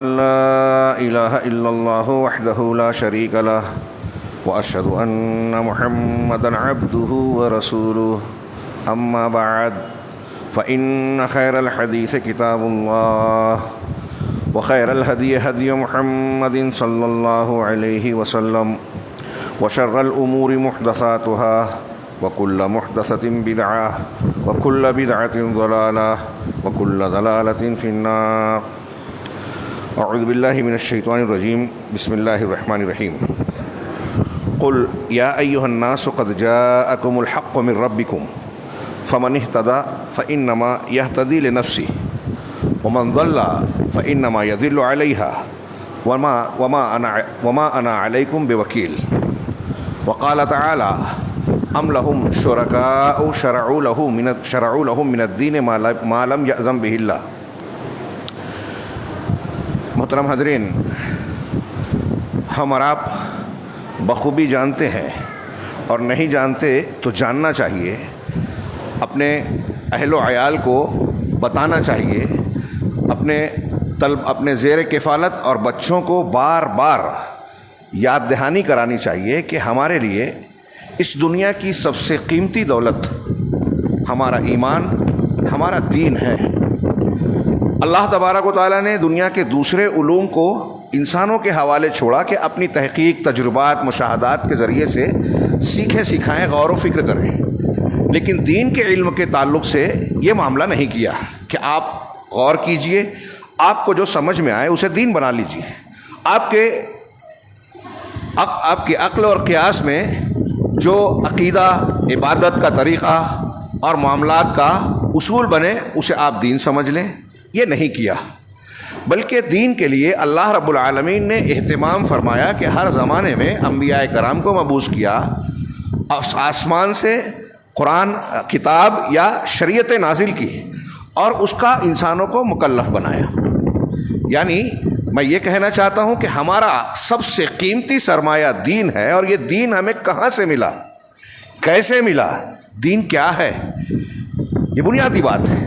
لا إله إلا الله وحده لا شريك له وأشهد أن محمدا عبده ورسوله أما بعد فإن خير الحديث كتاب الله وخير الهدي هدي محمد صلى الله عليه وسلم وشر الأمور محدثاتها وكل محدثة بدعة وكل بدعة ضلالة وكل ضلالة في النار. اعوذ باللہ من الشیطان الرجیم. بسم اللہ الرحمن الرحیم. قل یا ایہا الناس قد جاءکم الحق من ربکم فمن اہتدى فانما یہتدی لنفسہ ومن ضل فانما یضل علیہا وما انا علیکم بوکیل. وقال تعالی ام لهم شرکاء شرعوا لهم من الدین ما لم یأذن بہ اللہ. محترم حاضرین، ہم اور آپ بخوبی جانتے ہیں اور نہیں جانتے تو جاننا چاہیے، اپنے اہل و عیال کو بتانا چاہیے، اپنے زیر کفالت اور بچوں کو بار بار یاد دہانی کرانی چاہیے کہ ہمارے لیے اس دنیا کی سب سے قیمتی دولت ہمارا ایمان، ہمارا دین ہے. اللہ تبارک و تعالیٰ نے دنیا کے دوسرے علوم کو انسانوں کے حوالے چھوڑا کہ اپنی تحقیق، تجربات، مشاہدات کے ذریعے سے سیکھیں، سکھائیں، غور و فکر کریں. لیکن دین کے علم کے تعلق سے یہ معاملہ نہیں کیا کہ آپ غور کیجئے، آپ کو جو سمجھ میں آئے اسے دین بنا لیجئے. آپ کے عقل اور قیاس میں جو عقیدہ، عبادت کا طریقہ اور معاملات کا اصول بنے اسے آپ دین سمجھ لیں. یہ نہیں کیا، بلکہ دین کے لیے اللہ رب العالمین نے اہتمام فرمایا کہ ہر زمانے میں انبیاء کرام کو مبعوث کیا، آسمان سے قرآن کتاب یا شریعت نازل کی اور اس کا انسانوں کو مکلف بنایا. یعنی میں یہ کہنا چاہتا ہوں کہ ہمارا سب سے قیمتی سرمایہ دین ہے. اور یہ دین ہمیں کہاں سے ملا، کیسے ملا، دین کیا ہے، یہ بنیادی بات ہے.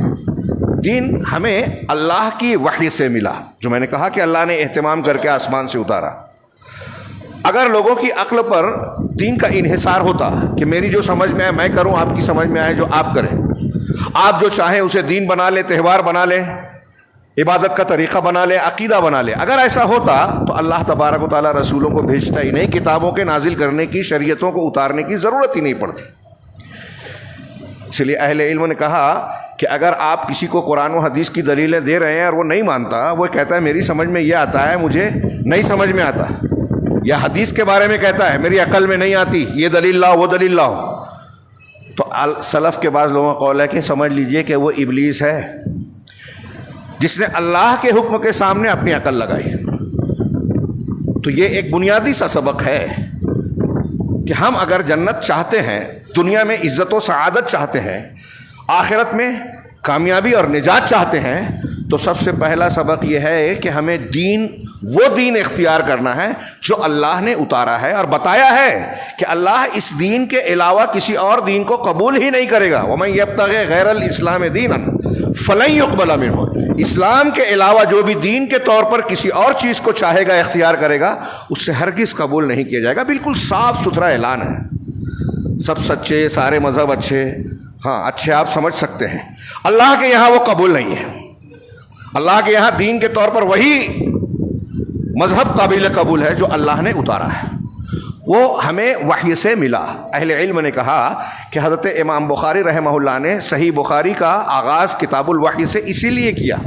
دین ہمیں اللہ کی وحی سے ملا، جو میں نے کہا کہ اللہ نے اہتمام کر کے آسمان سے اتارا. اگر لوگوں کی عقل پر دین کا انحصار ہوتا کہ میری جو سمجھ میں آئے میں کروں، آپ کی سمجھ میں آئے جو آپ کریں، آپ جو چاہیں اسے دین بنا لیں، تہوار بنا لیں، عبادت کا طریقہ بنا لیں، عقیدہ بنا لیں، اگر ایسا ہوتا تو اللہ تبارک و تعالیٰ رسولوں کو بھیجتا ہی نہیں، کتابوں کے نازل کرنے کی، شریعتوں کو اتارنے کی ضرورت ہی نہیں پڑتی. اس لیے اہل علم نے کہا کہ اگر آپ کسی کو قرآن و حدیث کی دلیلیں دے رہے ہیں اور وہ نہیں مانتا، وہ کہتا ہے میری سمجھ میں یہ آتا ہے، مجھے نہیں سمجھ میں آتا، یا حدیث کے بارے میں کہتا ہے میری عقل میں نہیں آتی، یہ دلیل لاؤ، وہ دلیل لاؤ، تو سلف کے بعض لوگوں کا قول ہے کہ سمجھ لیجئے کہ وہ ابلیس ہے جس نے اللہ کے حکم کے سامنے اپنی عقل لگائی. تو یہ ایک بنیادی سا سبق ہے کہ ہم اگر جنت چاہتے ہیں، دنیا میں عزت و سعادت چاہتے ہیں، آخرت میں کامیابی اور نجات چاہتے ہیں، تو سب سے پہلا سبق یہ ہے کہ ہمیں وہ دین اختیار کرنا ہے جو اللہ نے اتارا ہے اور بتایا ہے کہ اللہ اس دین کے علاوہ کسی اور دین کو قبول ہی نہیں کرے گا. وَمَن يَبْتَغِ غَيْرَ الْإِسْلَامِ دِينًا فَلَن يُقْبَلَ مِنْهُ. اسلام کے علاوہ جو بھی دین کے طور پر کسی اور چیز کو چاہے گا، اختیار کرے گا، اس سے ہرگز قبول نہیں کیا جائے گا. بالکل صاف ستھرا اعلان ہے. سب سچے، سارے مذہب اچھے، ہاں اچھے آپ سمجھ سکتے ہیں، اللہ کے یہاں وہ قبول نہیں ہے. اللہ کے یہاں دین کے طور پر وہی مذہب قابل قبول ہے جو اللہ نے اتارا ہے، وہ ہمیں وحی سے ملا. اہل علم نے کہا کہ حضرت امام بخاری رحمہ اللہ نے صحیح بخاری کا آغاز کتاب الوحی سے اسی لیے کیا.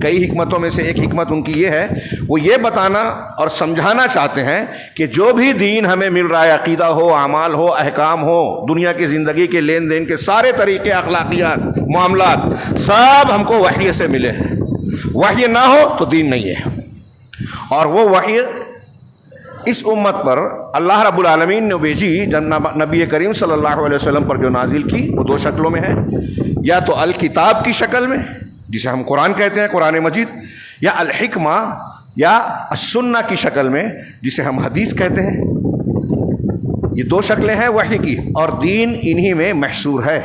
کئی حکمتوں میں سے ایک حکمت ان کی یہ ہے، وہ یہ بتانا اور سمجھانا چاہتے ہیں کہ جو بھی دین ہمیں مل رہا ہے، عقیدہ ہو، اعمال ہو، احکام ہو، دنیا کی زندگی کے لین دین کے سارے طریقے، اخلاقیات، معاملات، سب ہم کو وحی سے ملے ہیں. وحی نہ ہو تو دین نہیں ہے. اور وہ وحی اس امت پر اللہ رب العالمین نے بھیجی، نبی کریم صلی اللہ علیہ وسلم پر جو نازل کی، وہ دو شکلوں میں ہے. یا تو الکتاب کی شکل میں، جسے ہم قرآن کہتے ہیں، قرآن مجید، یا الحکمہ یا السنہ کی شکل میں، جسے ہم حدیث کہتے ہیں. یہ دو شکلیں ہیں وحی کی، اور دین انہی میں محصور ہے.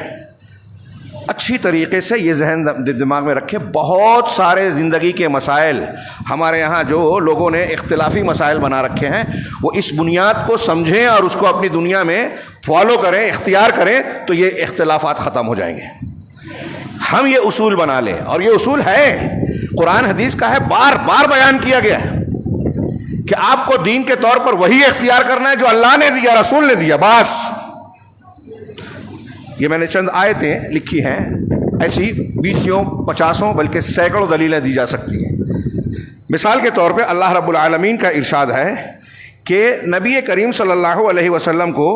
اچھی طریقے سے یہ ذہن دماغ میں رکھے، بہت سارے زندگی کے مسائل ہمارے یہاں جو لوگوں نے اختلافی مسائل بنا رکھے ہیں، وہ اس بنیاد کو سمجھیں اور اس کو اپنی دنیا میں فالو کریں، اختیار کریں، تو یہ اختلافات ختم ہو جائیں گے۔ ہم یہ اصول بنا لیں، اور یہ اصول ہے، قرآن حدیث کا ہے، بار بار بیان کیا گیا ہے کہ آپ کو دین کے طور پر وہی اختیار کرنا ہے جو اللہ نے دیا، رسول نے دیا، بس۔ یہ میں نے چند آیتیں لکھی ہیں، ایسی 20 50 بلکہ سینکڑوں دلیلیں دی جا سکتی ہیں۔ مثال کے طور پہ اللہ رب العالمین کا ارشاد ہے کہ نبی کریم صلی اللہ علیہ وسلم کو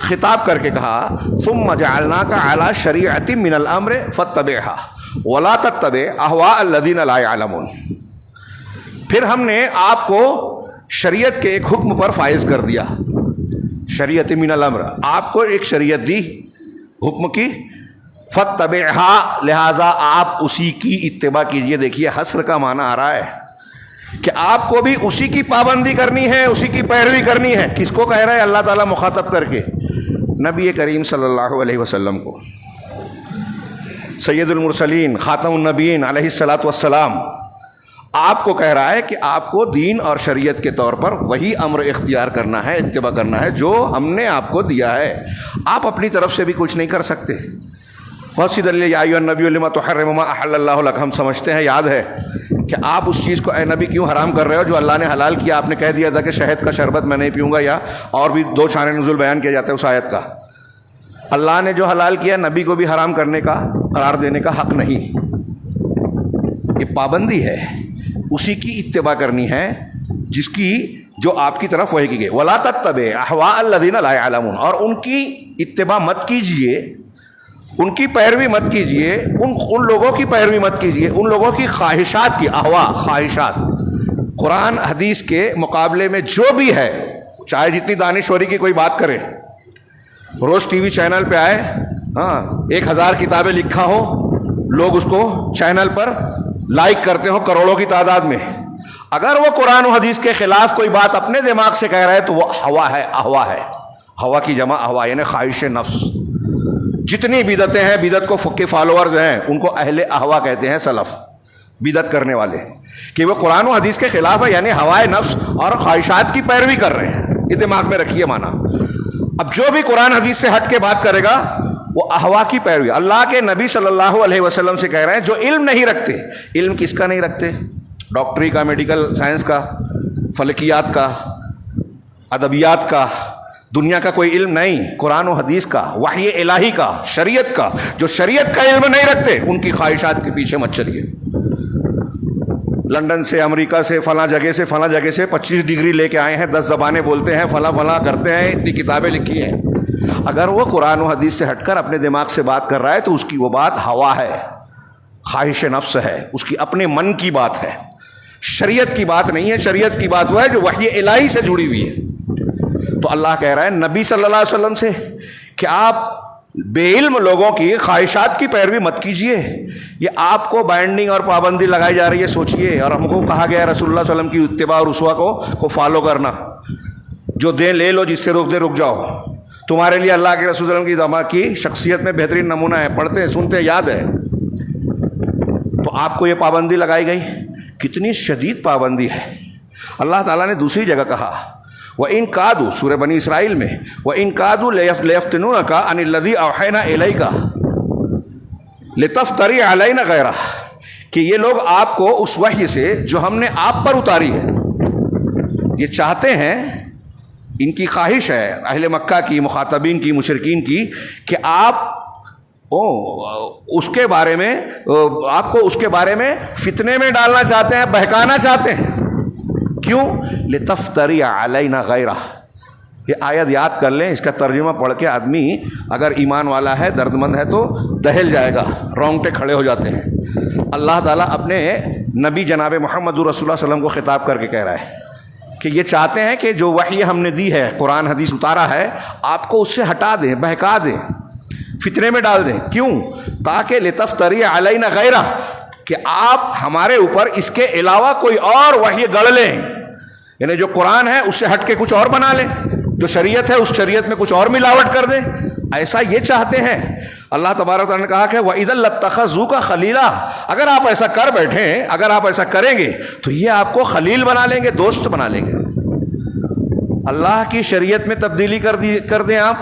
خطاب کر کے کہا ثم جعلناک علی شریعۃ من الامر فاتبعها ولا تتبع اهواء الذین لا يعلمون۔ پھر ہم نے آپ کو شریعت کے ایک حکم پر فائز کر دیا، شریعت من الامر، آپ کو ایک شریعت دی حکم کی، فاتبعها، لہذا آپ اسی کی اتباع کیجئے۔ دیکھیے حصر کا معنی آ رہا ہے کہ آپ کو بھی اسی کی پابندی کرنی ہے، اسی کی پیروی کرنی ہے۔ کس کو کہہ رہا ہے اللہ تعالیٰ مخاطب کر کے؟ نبی کریم صلی اللہ علیہ وسلم کو، سید المرسلین، خاتم النبیین علیہ الصلاۃ والسلام، آپ کو کہہ رہا ہے کہ آپ کو دین اور شریعت کے طور پر وہی امر اختیار کرنا ہے، اتباع کرنا ہے جو ہم نے آپ کو دیا ہے۔ آپ اپنی طرف سے بھی کچھ نہیں کر سکتے۔ بہت سی دلیل، یا ایھا النبی لما تحرم ما احل اللہ لک، ہم سمجھتے ہیں، یاد ہے کہ آپ اس چیز کو اے نبی کیوں حرام کر رہے ہو جو اللہ نے حلال کیا۔ آپ نے کہہ دیا تھا کہ شہد کا شربت میں نہیں پیوں گا، یا اور بھی 2 شان نزول بیان کیا جاتا ہے اس آیت کا۔ اللہ نے جو حلال کیا نبی کو بھی حرام کرنے کا، قرار دینے کا حق نہیں۔ یہ پابندی ہے، اسی کی اتباع کرنی ہے جس کی، جو آپ کی طرف وحی کی گئی۔ ولا تتبع اهواء الذین لا يعلمون، اور ان کی اتباع مت کیجیے، ان کی پیروی مت کیجیے، ان لوگوں کی پیروی مت کیجیے، ان لوگوں کی خواہشات کی، احوا، خواہشات۔ قرآن حدیث کے مقابلے میں جو بھی ہے، چاہے جتنی دانشوری کی کوئی بات کرے، روز ٹی وی چینل پہ آئے، 1000 کتابیں لکھا ہو، لوگ اس کو چینل پر لائک کرتے ہو کروڑوں کی تعداد میں، اگر وہ قرآن و حدیث کے خلاف کوئی بات اپنے دماغ سے کہہ رہا ہے تو وہ ہوا ہے، احوا ہے۔ ہوا کی جمع احوا، یعنی خواہش نفس۔ جتنی بدعتیں ہیں، بدعت کو کے فالوورز ہیں، ان کو اہل احوا کہتے ہیں، سلف، بدعت کرنے والے، کہ وہ قرآن و حدیث کے خلاف ہے، یعنی ہوائے نفس اور خواہشات کی پیروی کر رہے ہیں۔ یہ دماغ میں رکھیے معنی۔ اب جو بھی قرآن حدیث سے ہٹ کے بات کرے گا وہ احوا کی پیروی۔ اللہ کے نبی صلی اللہ علیہ وسلم سے کہہ رہے ہیں جو علم نہیں رکھتے، علم کس کا نہیں رکھتے؟ ڈاکٹری کا، میڈیکل سائنس کا، فلکیات کا، ادبیات کا، دنیا کا کوئی علم نہیں، قرآن و حدیث کا، وحی الہی کا، شریعت کا۔ جو شریعت کا علم نہیں رکھتے ان کی خواہشات کے پیچھے مت چلیے۔ لندن سے، امریکہ سے، فلاں جگہ سے، فلاں جگہ سے 25 ڈگری لے کے آئے ہیں، 10 زبانیں بولتے ہیں، فلاں فلاں کرتے ہیں، اتنی کتابیں لکھی ہیں۔ اگر وہ قرآن و حدیث سے ہٹ کر اپنے دماغ سے بات کر رہا ہے تو اس کی وہ بات ہوا ہے، خواہش نفس ہے، اس کی اپنے من کی بات ہے، شریعت کی بات نہیں ہے۔ شریعت کی بات وہ ہے جو وحی الہی سے جڑی ہوئی ہے۔ تو اللہ کہہ رہا ہے نبی صلی اللہ علیہ وسلم سے کہ آپ بے علم لوگوں کی خواہشات کی پیروی مت کیجیے۔ یہ آپ کو بائنڈنگ اور پابندی لگائی جا رہی ہے، سوچئے۔ اور ہم کو کہا گیا ہے رسول اللہ صلی اللہ علیہ وسلم کی اتباع اور اسوہ کو فالو کرنا، جو دیں لے لو، جس سے روک دے رک جاؤ۔ تمہارے لیے اللہ کے رسول صلی اللہ علیہ وسلم کی شخصیت میں بہترین نمونہ ہے، پڑھتے ہیں، سنتے ہیں، یاد ہے۔ تو آپ کو یہ پابندی لگائی گئی، کتنی شدید پابندی ہے۔ اللہ تعالیٰ نے دوسری جگہ کہا وَإِن كَادُوا، سورہ بنی اسرائیل میں، وَإِن كَادُوا لَيَفْتِنُونَكَ عَنِ الَّذِي أَوْحَيْنَا إِلَيْكَ لِتَفْتَرِيَ عَلَيْنَا غَيْرَهُ، کہ یہ لوگ آپ کو اس وحی سے جو ہم نے آپ پر اتاری ہے، یہ چاہتے ہیں، ان کی خواہش ہے اہل مکہ کی، مخاطبین کی، مشرکین کی، کہ آپ اس کے بارے میں، آپ کو اس کے بارے میں فتنے میں ڈالنا چاہتے ہیں، بہکانا چاہتے ہیں۔ کیوں؟ لِتَفْتَرِيَ عَلَيْنَا غَيْرَهُ۔ یہ آیت یاد کر لیں، اس کا ترجمہ پڑھ کے آدمی اگر ایمان والا ہے، درد مند ہے تو دہل جائے گا، رونگٹے کھڑے ہو جاتے ہیں۔ اللہ تعالیٰ اپنے نبی جناب محمد رسول اللہ صلی اللہ علیہ وسلم کو خطاب کر کے کہہ رہا ہے کہ یہ چاہتے ہیں کہ جو وحی ہم نے دی ہے، قرآن حدیث اتارا ہے، آپ کو اس سے ہٹا دیں، بہکا دیں، فتنے میں ڈال دیں۔ کیوں؟ تاکہ لِتَفْتَرِيَ عَلَيْنَا غَيْرَهُ، کہ آپ ہمارے اوپر اس کے علاوہ کوئی اور وحی گڑھ لیں، یعنی جو قرآن ہے اس سے ہٹ کے کچھ اور بنا لیں، جو شریعت ہے اس شریعت میں کچھ اور ملاوٹ کر دیں۔ ایسا یہ چاہتے ہیں۔ اللہ تبارک تعالیٰ نے کہا کہ وَإِذًا لَاتَّخَذُوكَ خَلِيلًا، اگر آپ ایسا کر بیٹھیں، اگر آپ ایسا کریں گے تو یہ آپ کو خلیل بنا لیں گے، دوست بنا لیں گے۔ اللہ کی شریعت میں تبدیلی کر دیں، آپ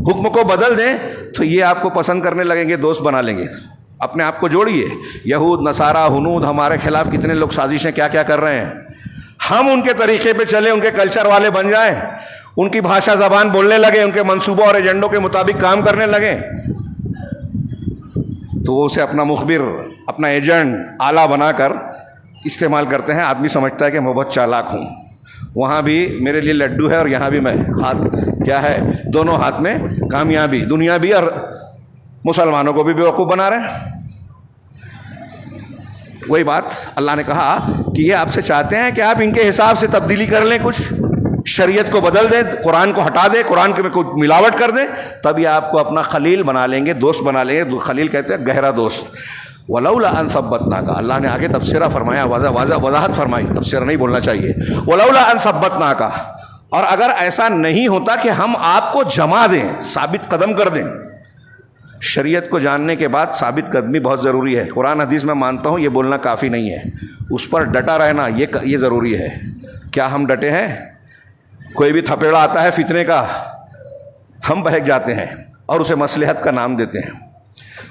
حکم کو بدل دیں تو یہ آپ کو پسند کرنے لگیں گے، دوست بنا لیں گے۔ اپنے آپ کو جوڑیے، یہود، نصارہ، ہنود ہمارے خلاف کتنے لوگ سازشیں کیا کیا کر رہے ہیں، ہم ان کے طریقے پہ چلیں، ان کے کلچر والے بن جائیں، ان کی بھاشا زبان بولنے لگے، ان کے منصوبوں اور ایجنڈوں کے مطابق کام کرنے لگیں، تو وہ اسے اپنا مخبر، اپنا ایجنٹ، آلہ بنا کر استعمال کرتے ہیں۔ آدمی سمجھتا ہے کہ میں بہت چالاک ہوں، وہاں بھی میرے لیے لڈو ہے اور یہاں بھی میں، ہاتھ کیا ہے، دونوں ہاتھ میں کامیابی، دنیا بھی اور مسلمانوں کو بھی بیوقوف بنا رہے ہیں۔ وہی بات اللہ نے کہا کہ یہ آپ سے چاہتے ہیں کہ آپ ان کے حساب سے تبدیلی کر لیں، کچھ شریعت کو بدل دیں، قرآن کو ہٹا دیں، قرآن میں کچھ ملاوٹ کر دیں، تب یہ آپ کو اپنا خلیل بنا لیں گے، دوست بنا لیں گے۔ خلیل کہتے ہیں گہرا دوست۔ وَلَوْلَا أَن ثَبَّتْنَاكَ، اللہ نے آگے تبصرہ فرمایا، وضاحت فرمائی، تبصرہ نہیں بولنا چاہیے۔ وَلَوْلَا أَن ثَبَّتْنَاكَ، اور اگر ایسا نہیں ہوتا کہ ہم آپ کو جما دیں، ثابت قدم کر دیں۔ شریعت کو جاننے کے بعد ثابت قدمی بہت ضروری ہے۔ قرآن حدیث میں مانتا ہوں، یہ بولنا کافی نہیں ہے، اس پر ڈٹا رہنا یہ ضروری ہے۔ کیا ہم ڈٹے ہیں؟ کوئی بھی تھپیڑا آتا ہے فتنے کا، ہم بہک جاتے ہیں اور اسے مصلحت کا نام دیتے ہیں۔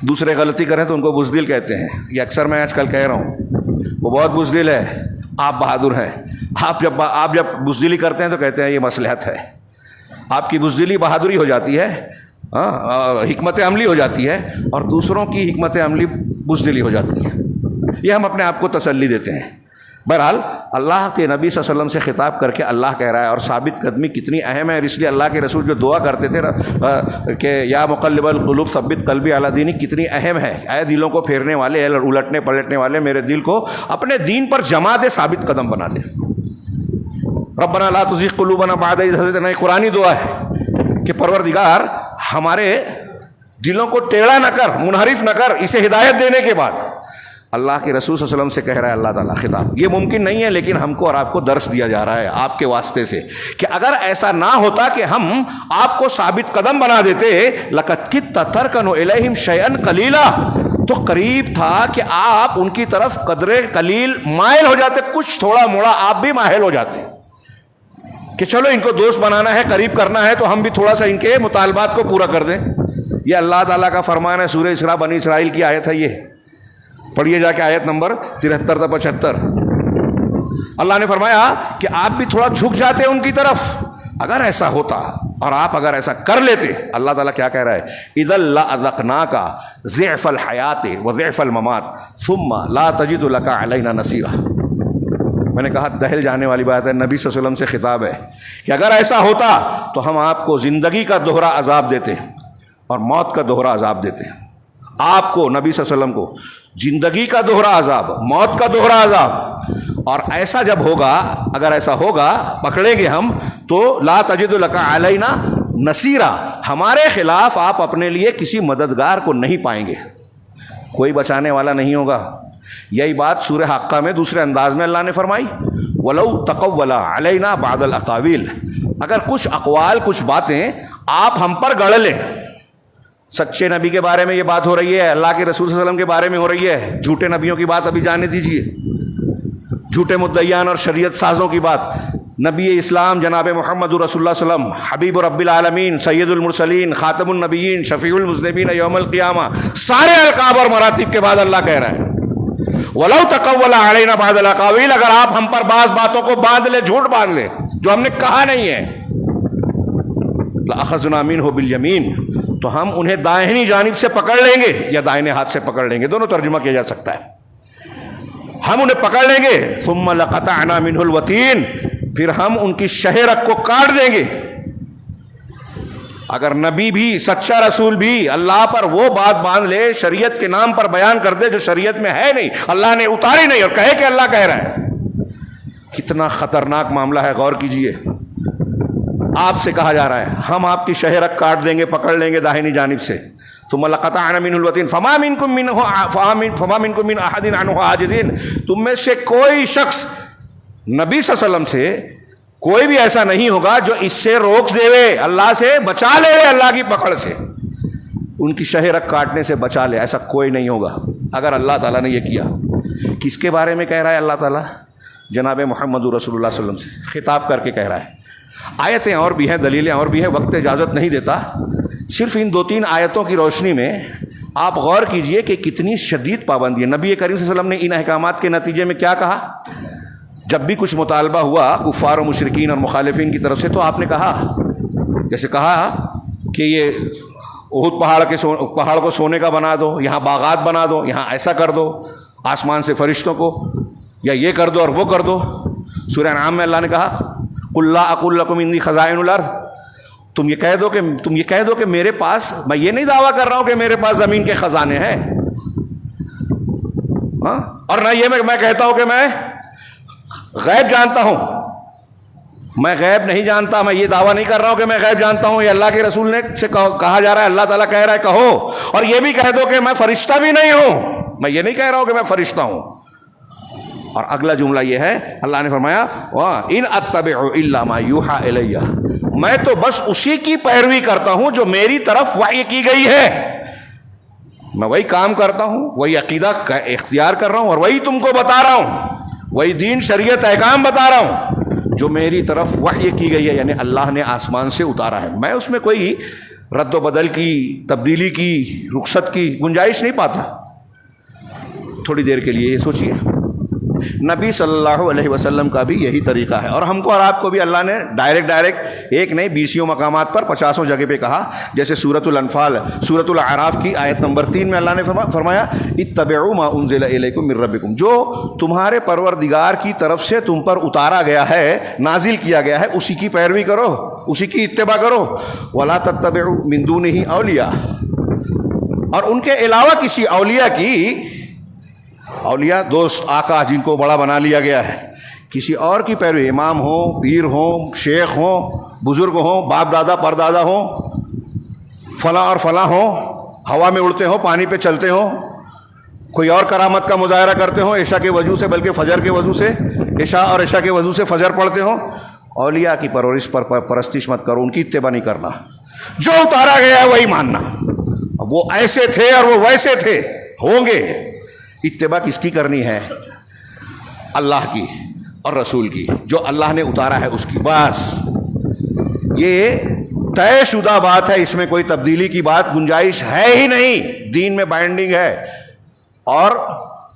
دوسرے غلطی کریں تو ان کو بزدل کہتے ہیں، یہ اکثر میں آج کل کہہ رہا ہوں، وہ بہت بزدل ہے، آپ بہادر ہیں۔ آپ جب بزدلی کرتے ہیں تو کہتے ہیں یہ مصلحت ہے۔ آپ کی بزدلی بہادری ہو جاتی ہے، حکمت عملی ہو جاتی ہے، اور دوسروں کی حکمت عملی بزدلی ہو جاتی ہے۔ یہ ہم اپنے آپ کو تسلی دیتے ہیں۔ بہرحال اللہ کے نبی صلی اللہ علیہ وسلم سے خطاب کر کے اللہ کہہ رہا ہے، اور ثابت قدمی کتنی اہم ہے، اور اس لیے اللہ کے رسول جو دعا کرتے تھے کہ یا مقلب القلوب ثبت قلبی علی دینک، کتنی اہم ہے۔ اے دلوں کو پھیرنے والے، اے الٹنے پلٹنے والے، میرے دل کو اپنے دین پر جما دے، ثابت قدم بنا دے۔ ربنا لا تزغ قلوبنا بعد اذ ہدیتنا، قرآنی دعا ہے کہ پروردگار ہمارے دلوں کو ٹیڑھا نہ کر، منحرف نہ کر، اسے ہدایت دینے کے بعد۔ اللہ کے رسول صلی اللہ علیہ وسلم سے کہہ رہا ہے اللہ تعالیٰ خطاب۔ یہ ممکن نہیں ہے، لیکن ہم کو اور آپ کو درس دیا جا رہا ہے آپ کے واسطے سے، کہ اگر ایسا نہ ہوتا کہ ہم آپ کو ثابت قدم بنا دیتے، لَقَدْ كِدتَّ تَرْكَنُ إِلَيْهِمْ شَيْئًا قَلِيلًا، تو قریب تھا کہ آپ ان کی طرف قدر قلیل مائل ہو جاتے، کچھ تھوڑا موڑا آپ بھی مائل ہو جاتے کہ چلو ان کو دوست بنانا ہے، قریب کرنا ہے، تو ہم بھی تھوڑا سا ان کے مطالبات کو پورا کر دیں۔ یہ اللہ تعالیٰ کا فرمان ہے، سورہ اسراء بنی اسرائیل کی آیت ہے، یہ پڑھیے جا کے، آیت نمبر 73 تا 75۔ اللہ نے فرمایا کہ آپ بھی تھوڑا جھک جاتے ان کی طرف۔ اگر ایسا ہوتا اور آپ اگر ایسا کر لیتے، اللہ تعالیٰ کیا کہہ رہا ہے، اذا لأذقناک ضعف الحیات وضعف الممات ثم لا تجد لك علینا نصیرا۔ میں نے کہا دہل جانے والی بات ہے، نبی صلی اللہ علیہ وسلم سے خطاب ہے کہ اگر ایسا ہوتا تو ہم آپ کو زندگی کا دوہرا عذاب دیتے اور موت کا دوہرا عذاب دیتے۔ آپ کو، نبی صلی اللہ علیہ وسلم کو، زندگی کا دوہرا عذاب، موت کا دوہرا عذاب۔ اور ایسا جب ہوگا، اگر ایسا ہوگا، پکڑیں گے ہم تو لا تجد لک علینا نصیرا، ہمارے خلاف آپ اپنے لیے کسی مددگار کو نہیں پائیں گے، کوئی بچانے والا نہیں ہوگا۔ یہی بات سورہ حاقہ میں دوسرے انداز میں اللہ نے فرمائی، وَلَوْ تَقَوَّلَ عَلَيْنَا بَعْضَ الْأَقَاوِيلِ، اگر کچھ اقوال، کچھ باتیں آپ ہم پر گڑھ لیں۔ سچے نبی کے بارے میں یہ بات ہو رہی ہے، اللہ کے رسول صلی اللہ علیہ وسلم کے بارے میں ہو رہی ہے، جھوٹے نبیوں کی بات ابھی جانے دیجیے، جھوٹے مدعیان اور شریعت سازوں کی بات۔ نبی اسلام جناب محمد رسول اللہ صلی اللہ علیہ وسلم، حبیب رب العالمین، سید المرسلین، خاتم النبیین، شفیع المذنبین یوم القیامہ، سارے القاب اور مراتب کے بعد اللہ کہہ رہا ہے وَلَوْ تَقَوَّلَ عَلَيْنَا بَعْضَ الْأَقَاوِيلِ، اگر آپ ہم پر بعض باتوں کو باندھ لے، جھوٹ باندھ لے جو ہم نے کہا نہیں ہے، لَأَخَذْنَا مِنْهُ بِالْيَمِينِ، تو ہم انہیں دائنی جانب سے پکڑ لیں گے یا دائنے ہاتھ سے پکڑ لیں گے، دونوں ترجمہ کیا جا سکتا ہے۔ ہم انہیں پکڑ لیں گے، ثُمَّ لَقَطَعْنَا مِنْهُ الْوَتِينَ، پھر ہم ان کی شہ رگ کو کاٹ دیں گے۔ اگر نبی بھی، سچا رسول بھی اللہ پر وہ بات باندھ لے، شریعت کے نام پر بیان کر دے جو شریعت میں ہے نہیں، اللہ نے اتاری نہیں، اور کہے کہ اللہ کہہ رہا ہے، کتنا خطرناک معاملہ ہے، غور کیجئے۔ آپ سے کہا جا رہا ہے ہم آپ کی شہ رگ کاٹ دیں گے، پکڑ لیں گے داہنی جانب سے، ثم لقطعنا منه الوتين فما منكم من احد عنه حاجزين، تم میں سے کوئی شخص نبی صلی اللہ علیہ وسلم سے کوئی بھی ایسا نہیں ہوگا جو اس سے روک دے، اللہ سے بچا لے اللہ کی پکڑ سے۔ ان کی شہ رگ کاٹنے سے بچا لے، ایسا کوئی نہیں ہوگا اگر اللہ تعالیٰ نے یہ کیا۔ کس کے بارے میں کہہ رہا ہے اللہ تعالیٰ؟ جناب محمد رسول اللہ صلی اللہ علیہ وسلم سے خطاب کر کے کہہ رہا ہے۔ آیتیں اور بھی ہیں، دلیلیں اور بھی ہیں، وقت اجازت نہیں دیتا۔ صرف ان 2-3 آیتوں کی روشنی میں آپ غور کیجئے کہ کتنی شدید پابندی ہے۔ نبی کریم صلی اللہ علیہ وسلم نے ان احکامات کے نتیجے میں کیا کہا؟ جب بھی کچھ مطالبہ ہوا کفار و مشرکین اور مخالفین کی طرف سے تو آپ نے کہا، جیسے کہا کہ یہ احد پہاڑ کو سونے کا بنا دو، یہاں باغات بنا دو، یہاں ایسا کر دو، آسمان سے فرشتوں کو، یا یہ کر دو اور وہ کر دو۔ سورہ انعام میں اللہ نے کہا قل لا اقول لکم انی خزائن الارض، تم یہ کہہ دو کہ میرے پاس، میں یہ نہیں دعویٰ کر رہا ہوں کہ میرے پاس زمین کے خزانے ہیں، اور نہ یہ میں کہتا ہوں کہ میں غیب جانتا ہوں، میں غیب نہیں جانتا، میں یہ دعویٰ نہیں کر رہا ہوں کہ میں غیب جانتا ہوں۔ یہ اللہ کے رسول نے سے کہا جا رہا ہے، اللہ تعالیٰ کہہ رہا ہے کہو، اور یہ بھی کہہ دو کہ میں فرشتہ بھی نہیں ہوں، میں یہ نہیں کہہ رہا ہوں کہ میں فرشتہ ہوں۔ اور اگلا جملہ یہ ہے، اللہ نے فرمایا وَإِنْ أَتَّبِعُ إِلَّا مَا يُوحَىٰ إِلَيَّ، میں تو بس اسی کی پیروی کرتا ہوں جو میری طرف وحی کی گئی ہے، میں وہی کام کرتا ہوں، وہی عقیدہ اختیار کر رہا ہوں، اور وہی تم کو بتا رہا ہوں، وہی دین شریعت احکام بتا رہا ہوں جو میری طرف وحی کی گئی ہے، یعنی اللہ نے آسمان سے اتارا ہے۔ میں اس میں کوئی رد و بدل کی، تبدیلی کی، رخصت کی گنجائش نہیں پاتا۔ تھوڑی دیر کے لیے یہ سوچیے، نبی صلی اللہ علیہ وسلم کا بھی یہی طریقہ ہے، اور ہم کو اور آپ کو بھی اللہ نے ڈائریکٹ ایک نہیں 20 مقامات پر 50 جگہ پہ کہا، جیسے سورۃ الانفال، سورۃ الاعراف کی آیت نمبر 3 میں اللہ نے فرمایا اتبعوا ما انزل الیکم من ربکم، جو تمہارے پروردگار کی طرف سے تم پر اتارا گیا ہے، نازل کیا گیا ہے، اسی کی پیروی کرو، اسی کی اتباع کرو، ولا تتبعوا من دونہ اولیاء، اور ان کے علاوہ کسی اولیاء دوست آقا جن کو بڑا بنا لیا گیا ہے، کسی اور کی پیروی، امام ہوں، پیر ہوں، شیخ ہوں، بزرگ ہوں، باپ دادا پردادا ہوں، فلاں اور فلاں ہوں، ہوا میں اڑتے ہوں، پانی پہ چلتے ہوں، کوئی اور کرامت کا مظاہرہ کرتے ہوں عشاء کے وضو سے، بلکہ فجر کے وضو سے عشاء اور عشاء کے وضو سے فجر پڑھتے ہوں، اولیاء کی پرستش مت کرو، ان کی اتباع نہیں کرنا، جو اتارا گیا ہے وہی ماننا، وہ ایسے تھے اور وہ ویسے تھے، ہوں گے۔ اتباع کس کی کرنی ہے؟ اللہ کی اور رسول کی، جو اللہ نے اتارا ہے اس کی، بس یہ طے شدہ بات ہے، اس میں کوئی تبدیلی کی بات گنجائش ہے ہی نہیں، دین میں بائنڈنگ ہے۔ اور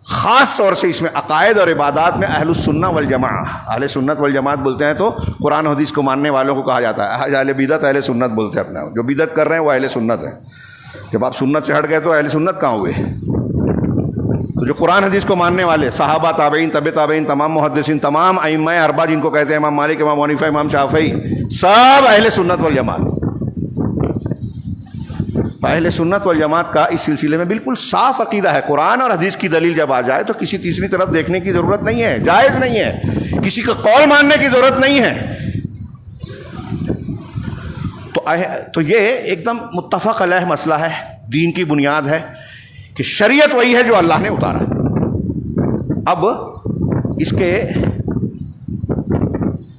خاص طور سے اس میں عقائد اور عبادات میں اہل السنہ والجماعہ، اہل سنت والجماعت بولتے ہیں تو قرآن حدیث کو ماننے والوں کو کہا جاتا ہے، اہل بدعت اہل سنت بولتے ہیں اپنا، جو بدعت کر رہے ہیں وہ اہل سنت ہے۔ جب آپ سنت سے ہٹ گئے تو اہل سنت کہاں ہوئے؟ تو جو قرآن حدیث کو ماننے والے صحابہ، تابعین، تبع تابعین، تمام محدثین، تمام ائمہ اربعہ جن کو کہتے ہیں، امام مالک، امام حنیفہ، امام شافعی، سب اہل سنت والجماعت۔ اہل سنت والجماعت کا اس سلسلے میں بالکل صاف عقیدہ ہے، قرآن اور حدیث کی دلیل جب آ جائے تو کسی تیسری طرف دیکھنے کی ضرورت نہیں ہے، جائز نہیں ہے، کسی کا قول ماننے کی ضرورت نہیں ہے۔ تو یہ ایک دم متفق علیہ مسئلہ ہے، دین کی بنیاد ہے کہ شریعت وہی ہے جو اللہ نے اتارا۔ اب اس کے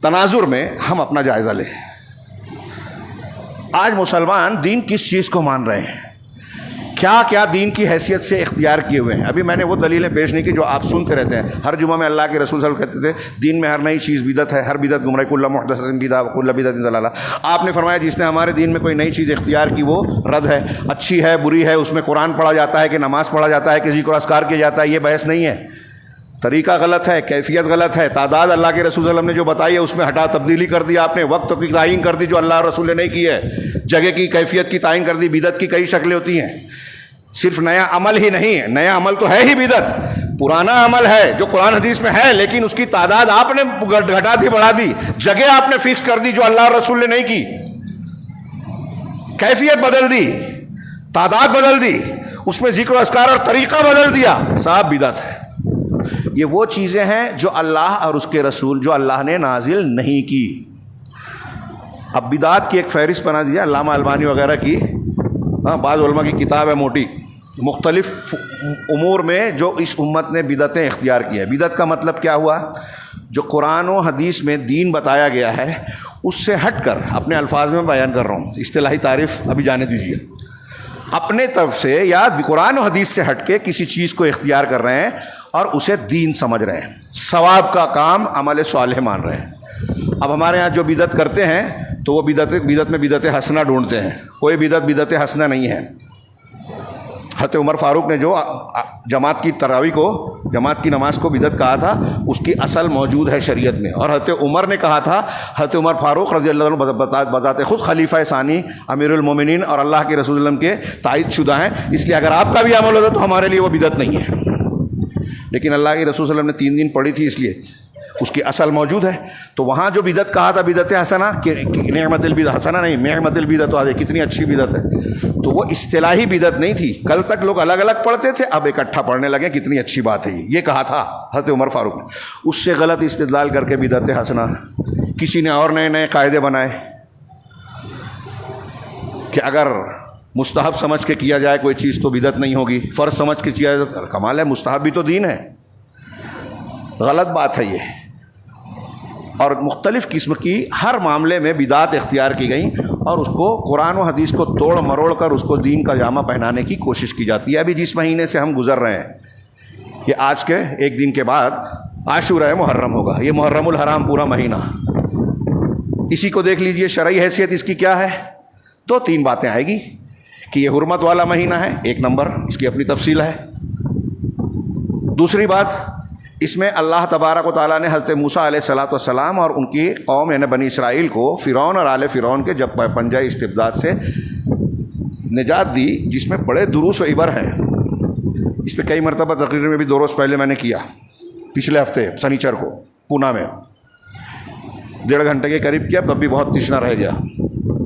تناظر میں ہم اپنا جائزہ لیں۔ آج مسلمان دین کس چیز کو مان رہے ہیں، کیا کیا دین کی حیثیت سے اختیار کیے ہوئے ہیں؟ ابھی میں نے وہ دلیلیں پیش نہیں کی جو آپ سنتے رہتے ہیں، ہر جمعہ میں اللہ کے رسول صلی اللہ علیہ وسلم کہتے تھے دین میں ہر نئی چیز بدعت ہے، ہر بدعت گمراہی، کل محدثۃ بدعہ وکل بدعۃ ضلالہ۔ آپ نے فرمایا جس نے ہمارے دین میں کوئی نئی چیز اختیار کی وہ رد ہے، اچھی ہے بری ہے، اس میں قرآن پڑھا جاتا ہے کہ نماز پڑھا جاتا ہے کہ ذکر و اذکار کیا جاتا ہے، یہ بحث نہیں ہے، طریقہ غلط ہے، کیفیت غلط ہے، تعداد اللہ کے رسول صلی اللہ علیہ وسلم نے جو بتائی ہے اس میں ہٹا تبدیلی کر دی آپ نے، وقت کی تعین کر دی جو اللہ اور رسول نے نہیں کی ہے، جگہ کی کیفیت کی تعین کر دی۔ بدعت کی کئی شکلیں ہوتی ہیں، صرف نیا عمل ہی نہیں ہے، نیا عمل تو ہے ہی بدعت، پرانا عمل ہے جو قرآن حدیث میں ہے لیکن اس کی تعداد آپ نے گھٹا دی، بڑھا دی، جگہ آپ نے فکس کر دی جو اللہ اور رسول نے نہیں کی، کیفیت بدل دی، تعداد بدل دی، اس میں ذکر و اذکار اور طریقہ بدل دیا، صاحب بدعت ہے۔ یہ وہ چیزیں ہیں جو اللہ اور اس کے رسول، جو اللہ نے نازل نہیں کی۔ اب بدعات کی ایک فہرست بنا دیا علامہ البانی وغیرہ کی، بعض علماء کی کتاب ہے موٹی، مختلف امور میں جو اس امت نے بدعتیں اختیار کی ہے۔ بدعت کا مطلب کیا ہوا؟ جو قرآن و حدیث میں دین بتایا گیا ہے اس سے ہٹ کر، اپنے الفاظ میں بیان کر رہا ہوں، اصطلاحی تعریف ابھی جانے دیجیے، اپنے طرف سے یا قرآن و حدیث سے ہٹ کے کسی چیز کو اختیار کر رہے ہیں اور اسے دین سمجھ رہے ہیں، ثواب کا کام عمل صالح مان رہے ہیں۔ اب ہمارے ہاں جو بدعت کرتے ہیں تو وہ بدعت میں بدعت حسنہ ڈھونڈتے ہیں، کوئی بدعت حسنہ نہیں ہے۔ حضرت عمر فاروق نے جو جماعت کی نماز کو بدعت کہا تھا، اس کی اصل موجود ہے شریعت میں، اور حضرت عمر نے کہا تھا، حضرت عمر فاروق رضی اللہ عنہ بذات خود خلیفہ ثانی امیر المومنین اور اللہ کے رسول اللہ کے تائید شدہ ہیں، اس لیے اگر آپ کا بھی عمل ہوتا تو ہمارے لیے وہ بدعت نہیں ہے۔ لیکن اللہ کے رسول صلی اللہ علیہ وسلم نے 3 دن پڑھی تھی، اس لیے اس کی اصل موجود ہے۔ تو وہاں جو بدعت کہا تھا بدعت حسنہ، کہ نعمت البدعت حسنہ نہیں، نعمت البدعت تو کتنی اچھی بدعت ہے، تو وہ اصطلاحی بدعت نہیں تھی۔ کل تک لوگ الگ الگ پڑھتے تھے، اب اکٹھا پڑھنے لگے، کتنی اچھی بات ہے یہ کہا تھا حضرت عمر فاروق نے۔ اس سے غلط استدلال کر کے بدعت حسنہ کسی نے اور نئے قاعدے بنائے کہ اگر مستحب سمجھ کے کیا جائے کوئی چیز تو بدعت نہیں ہوگی، فرض سمجھ کے کیا جائے، کمال ہے، مستحب بھی تو دین ہے۔ غلط بات ہے یہ، اور مختلف قسم کی ہر معاملے میں بدعات اختیار کی گئیں اور اس کو قرآن و حدیث کو توڑ مروڑ کر اس کو دین کا جامہ پہنانے کی کوشش کی جاتی ہے۔ ابھی جس مہینے سے ہم گزر رہے ہیں، یہ آج کے ایک دن کے بعد عاشورہ محرم ہوگا، یہ محرم الحرام پورا مہینہ، اسی کو دیکھ لیجئے شرعی حیثیت اس کی کیا ہے۔ تو 3 باتیں آئے گی کہ یہ حرمت والا مہینہ ہے، 1 نمبر اس کی اپنی تفصیل ہے۔ دوسری بات، اس میں اللہ تبارک و تعالیٰ نے حضرت موسیٰ علیہ السلام اور ان کی قوم یعنی بنی اسرائیل کو فرعون اور آل فرعون کے جب پنجہ استبداد سے نجات دی، جس میں بڑے دروس و عبر ہیں۔ اس پہ کئی مرتبہ تقریر میں بھی 2 روز پہلے میں نے کیا، پچھلے ہفتے سنیچر کو پونا میں 1.5 گھنٹے کے قریب کیا، تب بھی بہت تشنا رہ گیا۔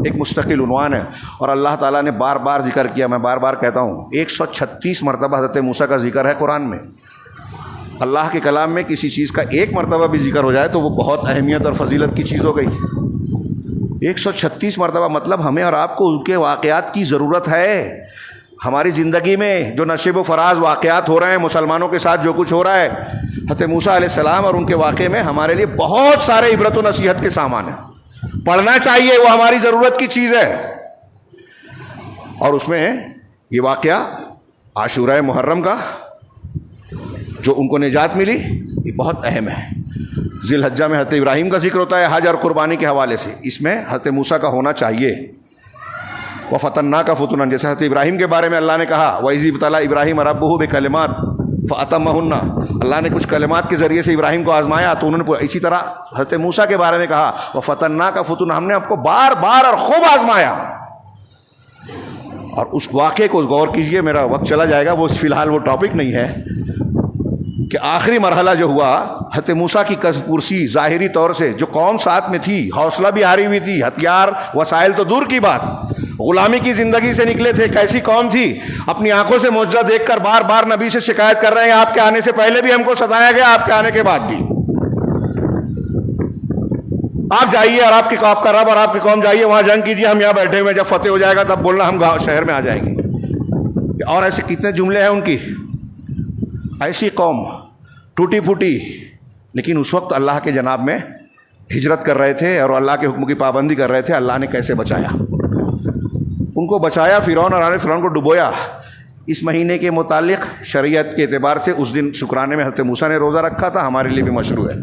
ایک مستقل عنوان ہے، اور اللہ تعالیٰ نے بار بار ذکر کیا، میں بار بار کہتا ہوں، 136 مرتبہ حضرت موسیٰ کا ذکر ہے قرآن میں۔ اللہ کے کلام میں کسی چیز کا 1 مرتبہ بھی ذکر ہو جائے تو وہ بہت اہمیت اور فضیلت کی چیز ہو گئی۔ 136 مرتبہ، مطلب ہمیں اور آپ کو ان کے واقعات کی ضرورت ہے۔ ہماری زندگی میں جو نشیب و فراز واقعات ہو رہے ہیں، مسلمانوں کے ساتھ جو کچھ ہو رہا ہے، حضرت موسیٰ علیہ السلام اور ان کے واقعے میں ہمارے لیے بہت سارے عبرت و نصیحت کے سامان ہیں، پڑھنا چاہیے، وہ ہماری ضرورت کی چیز ہے۔ اور اس میں یہ واقعہ عاشورہ محرم کا جو ان کو نجات ملی، یہ بہت اہم ہے۔ ذی الحجہ میں حضرت ابراہیم کا ذکر ہوتا ہے حج اور قربانی کے حوالے سے، اس میں حضرت موسیٰ کا ہونا چاہیے۔ وَفَتَنَّاكَ فُتُونًا، جیسے حضرت ابراہیم کے بارے میں اللہ نے کہا وَإِذِ ابْتَلَىٰ إِبْرَاهِيمَ رَبُّهُ بِكَلِمَاتٍ فَأَتَمَّهُنَّ، اللہ نے کچھ کلمات کے ذریعے سے ابراہیم کو آزمایا تو انہوں نے اسی طرح حضرت موسیٰ کے بارے میں کہا وَفَتَنَّاكَ فُتُونًا، ہم نے آپ کو بار بار اور خوب آزمایا۔ اور اس واقعے کو غور کیجئے، میرا وقت چلا جائے گا، وہ فی الحال وہ ٹاپک نہیں ہے، کہ آخری مرحلہ جو ہوا، حضرت موسیٰ کی کسب پرسی ظاہری طور سے، جو قوم ساتھ میں تھی، حوصلہ بھی ہاری ہوئی تھی، ہتھیار وسائل تو دور کی بات، غلامی کی زندگی سے نکلے تھے، کیسی قوم تھی، اپنی آنکھوں سے معجزہ دیکھ کر بار بار نبی سے شکایت کر رہے ہیں، آپ کے آنے سے پہلے بھی ہم کو ستایا گیا، آپ کے آنے کے بعد بھی، آپ جائیے اور آپ کا رب اور آپ کی قوم جائیے وہاں جنگ کیجیے، ہم یہاں بیٹھے ہوئے، جب فتح ہو جائے گا تب بولنا ہم شہر میں آ جائیں گے۔ اور ایسے کتنے جملے ہیں ان کی، ایسی قوم ٹوٹی پھوٹی، لیکن اس وقت اللہ کے جناب میں ہجرت کر رہے تھے اور اللہ کے حکم کی پابندی کر رہے تھے۔ اللہ نے کیسے بچایا، ان کو بچایا، فرعون اور آل فرعون کو ڈبویا۔ اس مہینے کے متعلق شریعت کے اعتبار سے اس دن شکرانے میں حضرت موسیٰ نے روزہ رکھا تھا، ہمارے لیے بھی مشروع ہے،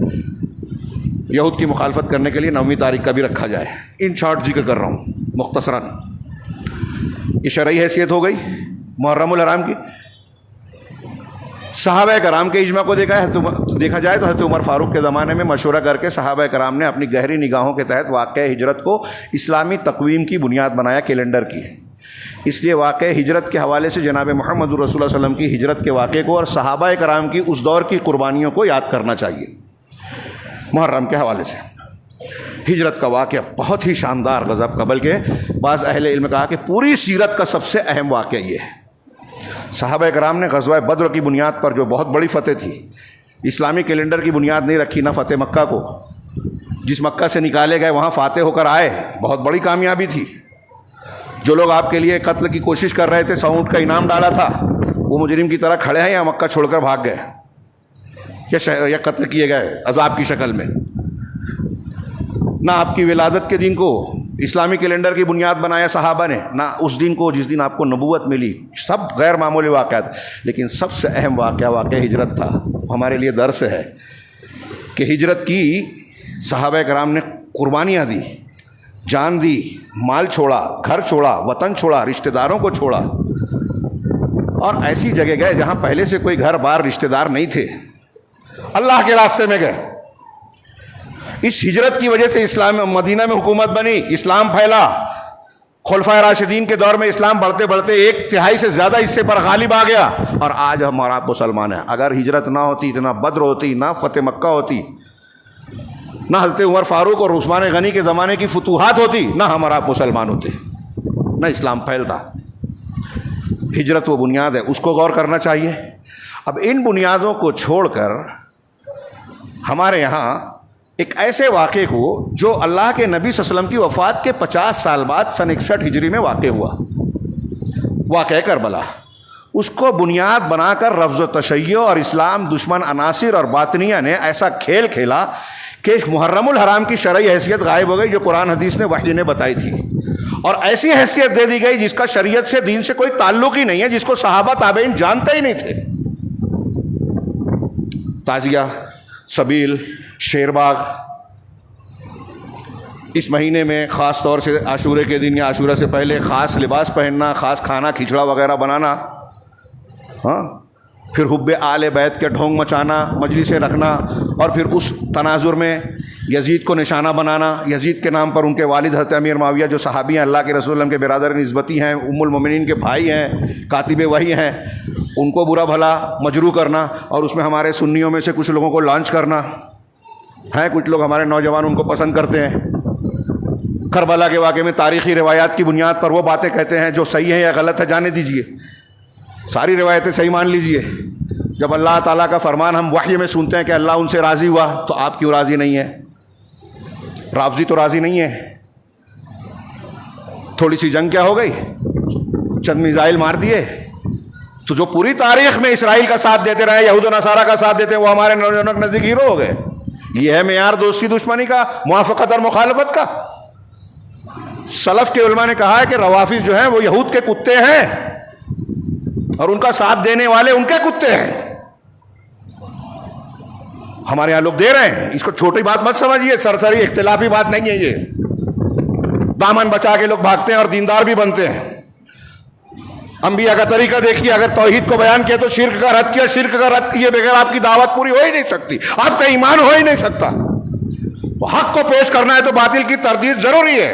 یہود کی مخالفت کرنے کے لیے 9ویں تاریخ کا بھی رکھا جائے۔ ان شارٹ ذکر کر رہا ہوں مختصراً۔ یہ شرعی حیثیت ہو گئی محرم الحرام کی۔ صحابہ کرام کے اجماع کو دیکھا جائے تو حضرت عمر فاروق کے زمانے میں مشورہ کر کے صحابہ کرام نے اپنی گہری نگاہوں کے تحت واقعہ ہجرت کو اسلامی تقویم کی بنیاد بنایا، کیلنڈر کی۔ اس لیے واقعہ ہجرت کے حوالے سے جناب محمد رسول اللہ صلی اللہ علیہ وسلم کی ہجرت کے واقعے کو اور صحابہ کرام کی اس دور کی قربانیوں کو یاد کرنا چاہیے۔ محرم کے حوالے سے ہجرت کا واقعہ بہت ہی شاندار غضب کا، بلکہ بعض اہل علم کہا کہ پوری سیرت کا سب سے اہم واقعہ یہ ہے۔ صحابہ کرام نے غزوہ بدر کی بنیاد پر، جو بہت بڑی فتح تھی، اسلامی کیلنڈر کی بنیاد نہیں رکھی، نہ فتح مکہ کو، جس مکہ سے نکالے گئے وہاں فاتح ہو کر آئے، بہت بڑی کامیابی تھی۔ جو لوگ آپ کے لیے قتل کی کوشش کر رہے تھے، 100 اونٹ کا انعام ڈالا تھا، وہ مجرم کی طرح کھڑے ہیں یا مکہ چھوڑ کر بھاگ گئے یا قتل کیے گئے عذاب کی شکل میں۔ نہ آپ کی ولادت کے دن کو اسلامی کیلنڈر کی بنیاد بنایا صحابہ نے، نہ اس دن کو جس دن آپ کو نبوت ملی، سب غیر معمولی واقعات، لیکن سب سے اہم واقعہ ہجرت تھا۔ ہمارے لیے درس ہے کہ ہجرت کی صحابہ کرام نے قربانیاں دی، جان دی، مال چھوڑا، گھر چھوڑا، وطن چھوڑا، رشتہ داروں کو چھوڑا، اور ایسی جگہ گئے جہاں پہلے سے کوئی گھر بار رشتہ دار نہیں تھے، اللہ کے راستے میں گئے۔ اس ہجرت کی وجہ سے اسلام مدینہ میں حکومت بنی، اسلام پھیلا، خلفائے راشدین کے دور میں اسلام بڑھتے بڑھتے 1/3 سے زیادہ حصے پر غالب آ گیا، اور آج ہمارا مسلمان ہے۔ اگر ہجرت نہ ہوتی، نہ بدر ہوتی، نہ فتح مکہ ہوتی، نہ حضرت عمر فاروق اور عثمان غنی کے زمانے کی فتوحات ہوتی، نہ ہمارا مسلمان ہوتے، نہ اسلام پھیلتا۔ ہجرت وہ بنیاد ہے، اس کو غور کرنا چاہیے۔ اب ان بنیادوں کو چھوڑ کر ہمارے یہاں ایک ایسے واقعے کو جو اللہ کے نبی صلی اللہ علیہ وسلم کی وفات کے 50 سال بعد سن 61 ہجری میں واقع ہوا، واقعہ کربلا، اس کو بنیاد بنا کر رفض و تشیع اور اسلام دشمن عناصر اور باطنیہ نے ایسا کھیل کھیلا کہ محرم الحرام کی شرعی حیثیت غائب ہو گئی جو قرآن حدیث نے وحی نے بتائی تھی، اور ایسی حیثیت دے دی گئی جس کا شریعت سے دین سے کوئی تعلق ہی نہیں ہے، جس کو صحابہ تابعین جانتے ہی نہیں تھے۔ تعزیہ، سبیل، شیر باغ، اس مہینے میں خاص طور سے عاشورے کے دن یا عاشورہ سے پہلے خاص لباس پہننا، خاص کھانا کھچڑا وغیرہ بنانا، ہاں، پھر حب آل بیت کے ڈھونگ مچانا، مجلسیں رکھنا، اور پھر اس تناظر میں یزید کو نشانہ بنانا، یزید کے نام پر ان کے والد حضرت امیر معاویہ جو صحابی ہیں، اللہ کے رسول اللہ کے برادر نسبتی ہیں، ام المومنین کے بھائی ہیں، کاتب وحی ہیں، ان کو برا بھلا مجروح کرنا، اور اس میں ہمارے سنیوں میں سے کچھ لوگوں کو لانچ کرنا ہے۔ کچھ لوگ ہمارے نوجوان ان کو پسند کرتے ہیں۔ کربلا کے واقعے میں تاریخی روایات کی بنیاد پر وہ باتیں کہتے ہیں جو صحیح ہے یا غلط ہے جانے دیجئے، ساری روایتیں صحیح مان لیجئے۔ جب اللہ تعالیٰ کا فرمان ہم وحی میں سنتے ہیں کہ اللہ ان سے راضی ہوا، تو آپ کیوں راضی نہیں ہیں؟ رافضی تو راضی نہیں ہے۔ تھوڑی سی جنگ کیا ہو گئی، چند میزائل مار دیے، تو جو پوری تاریخ میں اسرائیل کا ساتھ دیتے رہے، یہود و نصارہ کا ساتھ دیتے ہیں، وہ ہمارے نوجوانوں کے نزدیک ہیرو ہو گئے۔ یہ ہے معیار دوستی دشمنی کا، موافقت اور مخالفت کا۔ سلف کے علماء نے کہا ہے کہ روافض جو ہیں وہ یہود کے کتے ہیں، اور ان کا ساتھ دینے والے ان کے کتے ہیں۔ ہمارے یہاں لوگ دے رہے ہیں، اس کو چھوٹی بات مت سمجھیے، سرسری اختلافی بات نہیں ہے یہ۔ دامن بچا کے لوگ بھاگتے ہیں اور دیندار بھی بنتے ہیں۔ انبیاء کا طریقہ دیکھیے، اگر توحید کو بیان کیا تو شرک کا رد کیا، شرک کا رد کیے بغیر آپ کی دعوت پوری ہو ہی نہیں سکتی، آپ کا ایمان ہو ہی نہیں سکتا۔ تو حق کو پیش کرنا ہے تو باطل کی تردید ضروری ہے۔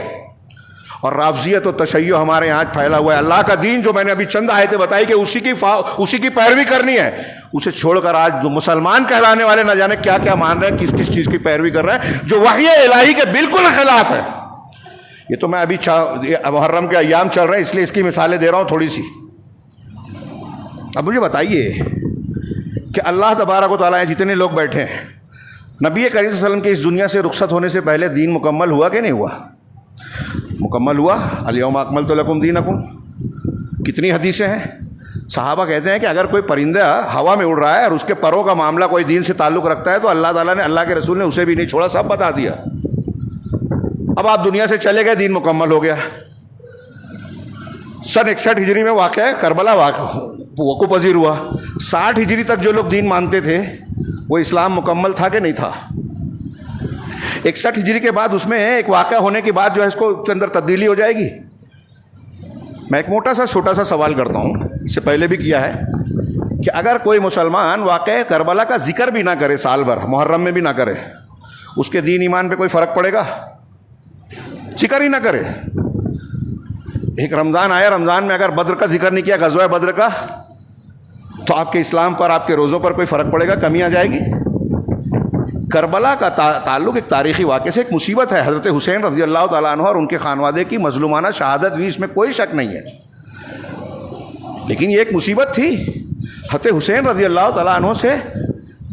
اور رافضیت و تشیع ہمارے یہاں پھیلا ہوا ہے۔ اللہ کا دین جو میں نے ابھی چند آیتیں بتائی کہ اسی کی پیروی کرنی ہے، اسے چھوڑ کر آج مسلمان کہلانے والے نہ جانے کیا کیا مان رہے ہیں، کس کس چیز کی پیروی کر رہے ہیں جو وحی الہی کے بالکل خلاف ہے۔ یہ تو میں ابھی محرم کے ایام چل رہے ہیں اس لیے اس کی مثالیں دے رہا ہوں تھوڑی سی۔ اب مجھے بتائیے کہ اللہ تبارک و تعالیٰ جتنے لوگ بیٹھے ہیں، نبی کریم صلی اللہ علیہ وسلم کے اس دنیا سے رخصت ہونے سے پہلے دین مکمل ہوا کہ نہیں ہوا؟ مکمل ہوا۔ الیوم اکملت لکم دینکم، کتنی حدیثیں ہیں۔ صحابہ کہتے ہیں کہ اگر کوئی پرندہ ہوا میں اڑ رہا ہے اور اس کے پروں کا معاملہ کوئی دین سے تعلق رکھتا ہے تو اللہ تعالیٰ نے، اللہ کے رسول نے اسے بھی نہیں چھوڑا، سب بتا دیا۔ اب آپ دنیا سے چلے گئے، دین مکمل ہو گیا۔ سن 61 ہجری میں واقع ہے کربلا وقوع پذیر ہوا۔ 60 ہجری تک جو لوگ دین مانتے تھے وہ اسلام مکمل تھا کہ نہیں تھا؟ 61 ہجری کے بعد اس میں ایک واقعہ ہونے کے بعد جو ہے اس کو کے اندر تبدیلی ہو جائے گی۔ میں ایک چھوٹا سا سوال کرتا ہوں، اس سے پہلے بھی کیا ہے، کہ اگر کوئی مسلمان واقعہ کربلا کا ذکر بھی نہ کرے سال بھر، محرم میں بھی نہ کرے، اس کے دین ایمان پہ کوئی فرق پڑے گا؟ ذکر ہی نہ کرے۔ ایک رمضان آیا، رمضان میں اگر بدر کا ذکر نہیں کیا، غزوہ بدر کا، تو آپ کے اسلام پر، آپ کے روزوں پر کوئی فرق پڑے گا؟ کمی آ جائے گی؟ کربلا کا تعلق ایک تاریخی واقعے سے، ایک مصیبت ہے۔ حضرت حسین رضی اللہ تعالیٰ عنہ اور ان کے خانوادے کی مظلومانہ شہادت ہوئی، اس میں کوئی شک نہیں ہے، لیکن یہ ایک مصیبت تھی۔ حضرت حسین رضی اللہ تعالیٰ عنہ سے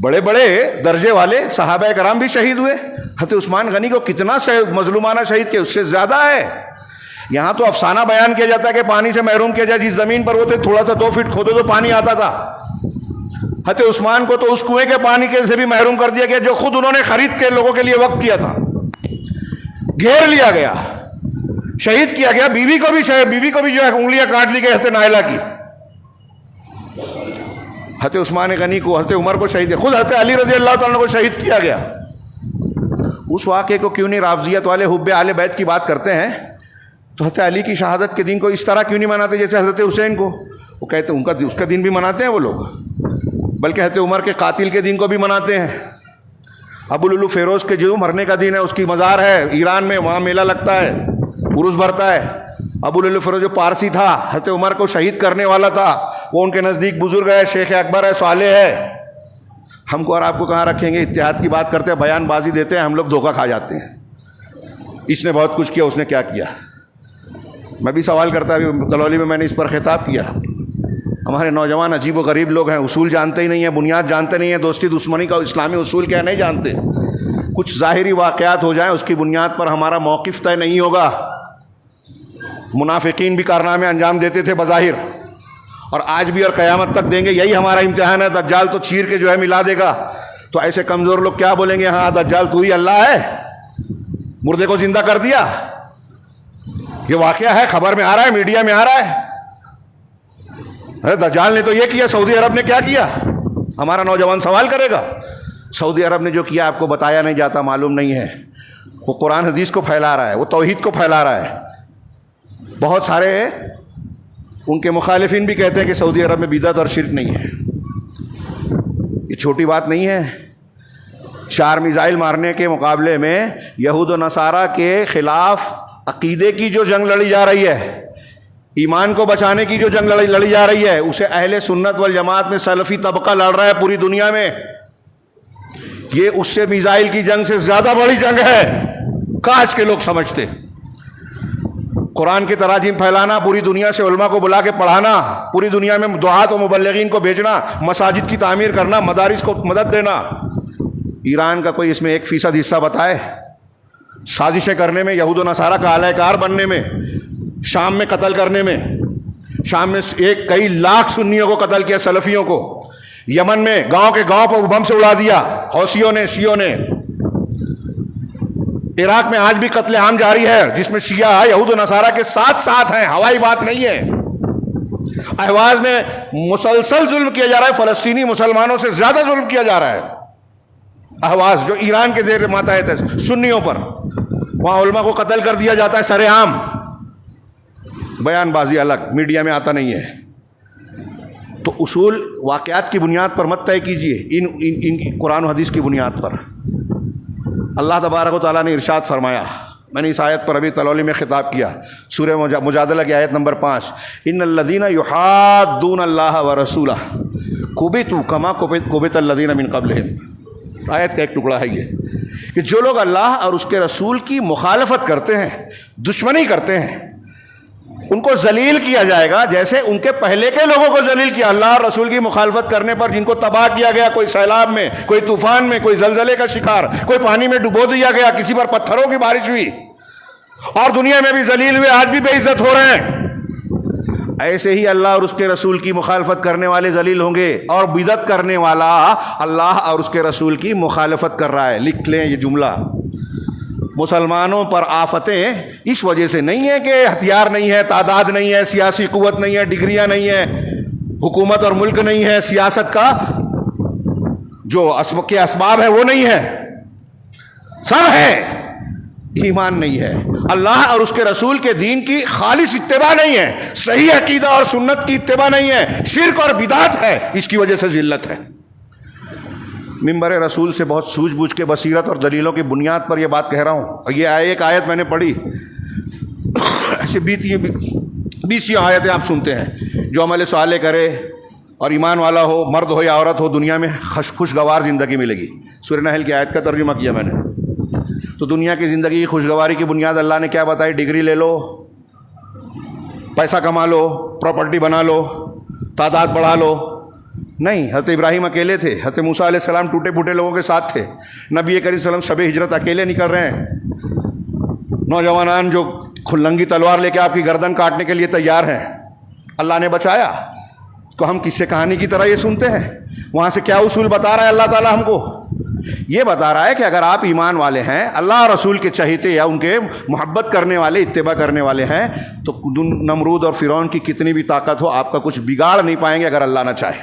بڑے بڑے درجے والے صحابہ کرام بھی شہید ہوئے۔ حضرت عثمان غنی کو کتنا مظلومانہ شہید کیا، اس سے زیادہ ہے۔ یہاں تو افسانہ بیان کیا جاتا ہے کہ پانی سے محروم کیا جائے، جس زمین پر وہ تھے تھوڑا سا 2 فٹ کھودے تو پانی آتا تھا۔ حضرت عثمان کو تو اس کنویں کے پانی کے سے بھی محروم کر دیا گیا جو خود انہوں نے خرید کے لوگوں کے لیے وقف کیا تھا، گھیر لیا گیا۔ شہید کیا گیا، بیوی کو بھی جو ہے انگلیاں کاٹ لی گئی حضرت نائلہ کی. حضرت عثمان غنی کو، حضرت عمر کو شہید، خود حضرت علی رضی اللہ تعالیٰ کو شہید کیا گیا. اس واقعے کو کیوں نہیں رافضیت والے حب اہل بیت کی بات کرتے ہیں تو حضرت علی کی شہادت کے دن کو اس طرح کیوں نہیں مناتے جیسے حضرت حسین کو؟ وہ کہتے ہیں اس کا دن بھی مناتے ہیں وہ لوگ، بلکہ حضرت عمر کے قاتل کے دن کو بھی مناتے ہیں. ابو لولو فیروز کے جو مرنے کا دن ہے اس کی مزار ہے ایران میں، وہاں میلہ لگتا ہے، عرس بھرتا ہے. ابو لولو فیروز جو پارسی تھا، حضرت عمر کو شہید کرنے والا تھا، وہ ان کے نزدیک بزرگ ہے، شیخ اکبر ہے، صالح ہے. ہم کو اور آپ کو کہاں رکھیں گے؟ اتحاد کی بات کرتے ہیں، بیان بازی دیتے ہیں، ہم لوگ دھوکہ کھا جاتے ہیں. اس نے بہت کچھ کیا، اس نے کیا کیا. میں بھی سوال کرتا ابھی تلولی میں میں نے اس پر خطاب کیا. ہمارے نوجوان عجیب و غریب لوگ ہیں، اصول جانتے ہی نہیں ہیں، بنیاد جانتے نہیں ہیں، دوستی دشمنی کا اسلامی اصول کیا نہیں جانتے. کچھ ظاہری واقعات ہو جائیں اس کی بنیاد پر ہمارا موقف طے نہیں ہوگا. منافقین بھی کارنامے انجام دیتے تھے بظاہر، اور آج بھی اور قیامت تک دیں گے. یہی ہمارا امتحان ہے. دجال تو چیر کے جو ہے ملا دے گا. تو ایسے کمزور لوگ کیا بولیں گے؟ ہاں دجال تو ہی اللہ ہے، مردے کو زندہ کر دیا. یہ واقعہ ہے، خبر میں آ رہا ہے، میڈیا میں آ رہا ہے. ارے دجال نے تو یہ کیا، سعودی عرب نے کیا کیا؟ ہمارا نوجوان سوال کرے گا. سعودی عرب نے جو کیا آپ کو بتایا نہیں جاتا، معلوم نہیں ہے. وہ قرآن حدیث کو پھیلا رہا ہے، وہ توحید کو پھیلا رہا ہے. بہت سارے ان کے مخالفین بھی کہتے ہیں کہ سعودی عرب میں بدعت اور شرک نہیں ہے. یہ چھوٹی بات نہیں ہے. 4 میزائل مارنے کے مقابلے میں یہود و نصارہ کے خلاف عقیدے کی جو جنگ لڑی جا رہی ہے، ایمان کو بچانے کی جو جنگ لڑی جا رہی ہے، اسے اہل سنت والجماعت میں سلفی طبقہ لڑ رہا ہے پوری دنیا میں. یہ اس سے میزائل کی جنگ سے زیادہ بڑی جنگ ہے. کاش کے لوگ سمجھتے. قرآن کے تراجم پھیلانا، پوری دنیا سے علماء کو بلا کے پڑھانا، پوری دنیا میں دعات و مبلغین کو بھیجنا، مساجد کی تعمیر کرنا، مدارس کو مدد دینا. ایران کا کوئی اس میں 1% حصہ بتائے؟ سازشیں کرنے میں، یہود و نصارہ کا اعلی کار بننے میں، شام میں قتل کرنے میں. شام میں کئی لاکھ سنیوں کو قتل کیا، سلفیوں کو. یمن میں گاؤں کے گاؤں پر بم سے اڑا دیا حوثیوں نے، شیعوں نے. عراق میں آج بھی قتل عام جاری ہے جس میں شیعہ یہود و نصارہ کے ساتھ ہیں. ہوائی بات نہیں ہے. اہواز میں مسلسل ظلم کیا جا رہا ہے، فلسطینی مسلمانوں سے زیادہ ظلم کیا جا رہا ہے. اہواز جو ایران کے زیر ماتحت ہے سنیوں پر، وہاں علماء کو قتل کر دیا جاتا ہے سر عام. بیان بازی الگ، میڈیا میں آتا نہیں ہے. تو اصول واقعات کی بنیاد پر مت طے کیجیے، ان قرآن و حدیث کی بنیاد پر. اللہ تبارک و تعالیٰ نے ارشاد فرمایا، میں نے اس آیت پر ابھی تلولی میں خطاب کیا، سورہ مجادلہ کی آیت نمبر 5، ان الذین یحادون اللہ ورسولہ کبتوا کما کبت الذین من قبلہم. آیت کا ایک ٹکڑا ہے یہ کہ جو لوگ اللہ اور اس کے رسول کی مخالفت کرتے ہیں، دشمنی کرتے ہیں، ان کو ذلیل کیا جائے گا جیسے ان کے پہلے کے لوگوں کو ذلیل کیا. اللہ اور رسول کی مخالفت کرنے پر جن کو تباہ کیا گیا، کوئی سیلاب میں، کوئی طوفان میں، کوئی زلزلے کا شکار، کوئی پانی میں ڈبو دیا گیا، کسی پر پتھروں کی بارش ہوئی، اور دنیا میں بھی ذلیل ہوئے، آج بھی بے عزت ہو رہے ہیں. ایسے ہی اللہ اور اس کے رسول کی مخالفت کرنے والے ذلیل ہوں گے. اور بدعت کرنے والا اللہ اور اس کے رسول کی مخالفت کر رہا ہے. لکھ لیں یہ جملہ. مسلمانوں پر آفتیں اس وجہ سے نہیں ہے کہ ہتھیار نہیں ہے، تعداد نہیں ہے، سیاسی قوت نہیں ہے، ڈگریاں نہیں ہے، حکومت اور ملک نہیں ہے، سیاست کا جو کے اسباب ہے وہ نہیں ہے، سب ہے. ایمان نہیں ہے، اللہ اور اس کے رسول کے دین کی خالص اتباع نہیں ہے، صحیح عقیدہ اور سنت کی اتباع نہیں ہے، شرک اور بدعت ہے. اس کی وجہ سے ذلت ہے. ممبر رسول سے بہت سوجھ بوجھ کے بصیرت اور دلیلوں کی بنیاد پر یہ بات کہہ رہا ہوں. اور یہ ایک آیت میں نے پڑھی، ایسے 20 آیتیں آپ سنتے ہیں. جو عمل صالح کرے اور ایمان والا ہو، مرد ہو یا عورت ہو، دنیا میں خوشگوار زندگی ملے گی. سورہ نحل کی آیت کا ترجمہ کیا میں نے. تو دنیا کی زندگی کی خوشگواری کی بنیاد اللہ نے کیا بتائی؟ ڈگری لے لو، پیسہ کما لو، پراپرٹی بنا لو، تعداد بڑھا لو. نہیں، حضرت ابراہیم اکیلے تھے، حضرت موسیٰ علیہ السلام ٹوٹے پھوٹے لوگوں کے ساتھ تھے، نبی کریم صلی اللہ علیہ وسلم شب ہجرت اکیلے نکل رہے ہیں. نوجوانان جو کھلنگی تلوار لے کے آپ کی گردن کاٹنے کے لیے تیار ہیں، اللہ نے بچایا. تو ہم قصے کہانی کی طرح یہ سنتے ہیں. وہاں سے کیا اصول بتا رہا ہے اللہ تعالیٰ ہم کو؟ یہ بتا رہا ہے کہ اگر آپ ایمان والے ہیں، اللہ اور رسول کے چہیتے یا ان کے محبت کرنے والے، اتباع کرنے والے ہیں، تو نمرود اور فرعون کی کتنی بھی طاقت ہو آپ کا کچھ بگاڑ نہیں پائیں گے اگر اللہ نہ چاہے،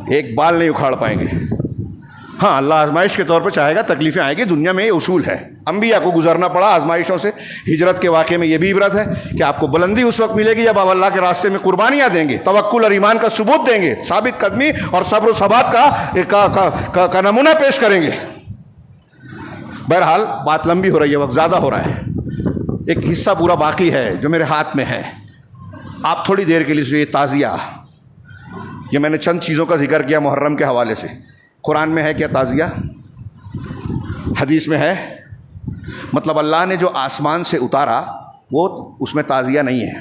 ایک بال نہیں اکھاڑ پائیں گے۔ ہاں اللہ آزمائش کے طور پہ چاہے گا، تکلیفیں آئیں گی، دنیا میں یہ اصول ہے، انبیاء کو گزرنا پڑا آزمائشوں سے۔ ہجرت کے واقعے میں یہ بھی عبرت ہے کہ آپ کو بلندی اس وقت ملے گی جب آپ اللہ کے راستے میں قربانیاں دیں گے، توکل اور ایمان کا ثبوت دیں گے، ثابت قدمی اور صبر و ثبات کا نمونہ پیش کریں گے۔ بہرحال بات لمبی ہو رہی ہے، وقت زیادہ ہو رہا ہے، ایک حصہ پورا باقی ہے جو میرے ہاتھ میں ہے، آپ تھوڑی دیر کے لیے سنیے۔ تعزیہ، یہ میں نے چند چیزوں کا ذکر کیا محرم کے حوالے سے۔ قرآن میں ہے کیا تعزیہ؟ حدیث میں ہے؟ مطلب اللہ نے جو آسمان سے اتارا وہ اس میں تعزیہ نہیں ہے۔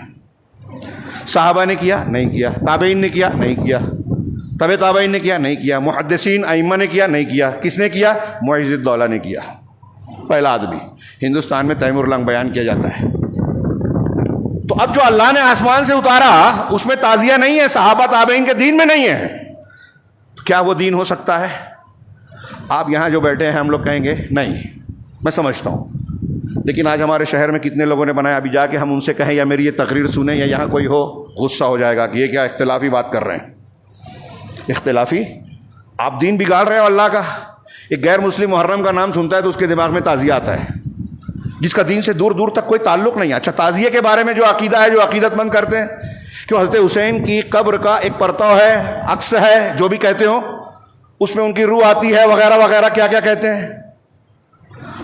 صحابہ نے کیا؟ نہیں کیا۔ تابعین نے کیا؟ نہیں کیا۔ تابع تابعین نے کیا؟ نہیں کیا۔ محدثین ائمہ نے کیا؟ نہیں کیا۔ کس نے کیا؟ معز الدولہ نے کیا، پہلا آدمی۔ ہندوستان میں تیمور لنگ بیان کیا جاتا ہے۔ تو اب جو اللہ نے آسمان سے اتارا اس میں تعزیہ نہیں ہے، صحابہ تابعین کے دین میں نہیں ہے، تو کیا وہ دین ہو سکتا ہے؟ آپ یہاں جو بیٹھے ہیں ہم لوگ کہیں گے نہیں، میں سمجھتا ہوں، لیکن آج ہمارے شہر میں کتنے لوگوں نے بنایا، ابھی جا کے ہم ان سے کہیں یا میری یہ تقریر سنیں یا یہاں کوئی ہو، غصہ ہو جائے گا کہ یہ کیا اختلافی بات کر رہے ہیں۔ اختلافی؟ آپ دین بگاڑ رہے ہو اللہ کا۔ ایک غیر مسلم محرم کا نام سنتا ہے تو اس کے دماغ میں تعزیہ آتا ہے، جس کا دین سے دور دور تک کوئی تعلق نہیں ہے۔ اچھا، تعزیہ کے بارے میں جو عقیدہ ہے، جو عقیدت مند کرتے ہیں کہ حضرت حسین کی قبر کا ایک پرتو ہے، عکس ہے، جو بھی کہتے ہو، اس میں ان کی روح آتی ہے وغیرہ وغیرہ، کیا کیا کہتے ہیں،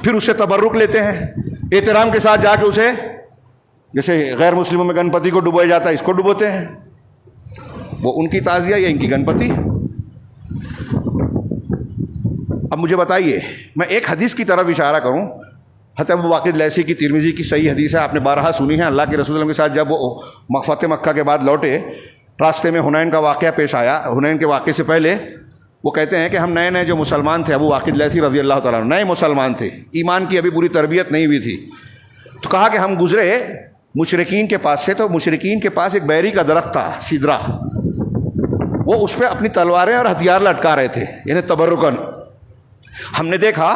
پھر اس سے تبرک لیتے ہیں احترام کے ساتھ، جا کے اسے، جیسے غیر مسلموں میں گنپتی کو ڈبویا جاتا ہے، اس کو ڈبوتے ہیں۔ وہ ان کی تعزیہ یا ان کی گنپتی؟ اب مجھے بتائیے، میں ایک حدیث کی طرف اشارہ کروں، حضرت ابو واقد لیثی کی ترمذی کی صحیح حدیث ہے، آپ نے بارہا سنی ہے۔ اللہ کے رسول اللہ کے ساتھ جب وہ فتح مکہ کے بعد لوٹے، راستے میں حنین کا واقعہ پیش آیا۔ حنین کے واقعے سے پہلے وہ کہتے ہیں کہ ہم نئے نئے جو مسلمان تھے، ابو واقد لیثی رضی اللہ تعالیٰ عنہ نئے مسلمان تھے، ایمان کی ابھی پوری تربیت نہیں ہوئی تھی، تو کہا کہ ہم گزرے مشرکین کے پاس سے، تو مشرکین کے پاس ایک بیری کا درخت تھا، سدرا، وہ اس پہ اپنی تلواریں اور ہتھیار لٹکا رہے تھے، یعنی تبرکن۔ ہم نے دیکھا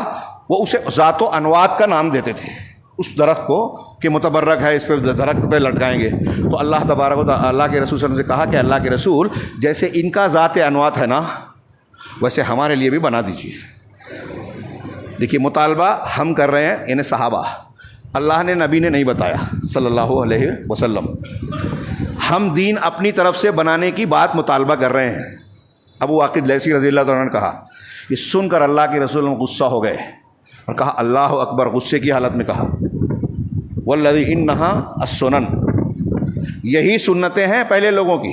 وہ اسے ذات و انوات کا نام دیتے تھے اس درخت کو، کہ متبرک ہے، اس پہ درخت پہ لٹکائیں گے۔ تو اللہ تبارک و تعالیٰ، اللہ کے رسول صلی اللہ علیہ وسلم سے کہا کہ اللہ کے رسول، جیسے ان کا ذات انوات ہے نا، ویسے ہمارے لیے بھی بنا دیجیے۔ دیکھیے مطالبہ ہم کر رہے ہیں، یعنی صحابہ، اللہ نے، نبی نے نہیں بتایا صلی اللہ علیہ وسلم، ہم دین اپنی طرف سے بنانے کی بات مطالبہ کر رہے ہیں۔ ابو واقد لیثی رضی اللہ تعالیٰ عنہ نے کہا، یہ سن کر اللہ کے رسول غصہ ہو گئے اور کہا اللہ اکبر، غصے کی حالت میں کہا، والذی انہا السنن، یہی سنتیں ہیں پہلے لوگوں کی،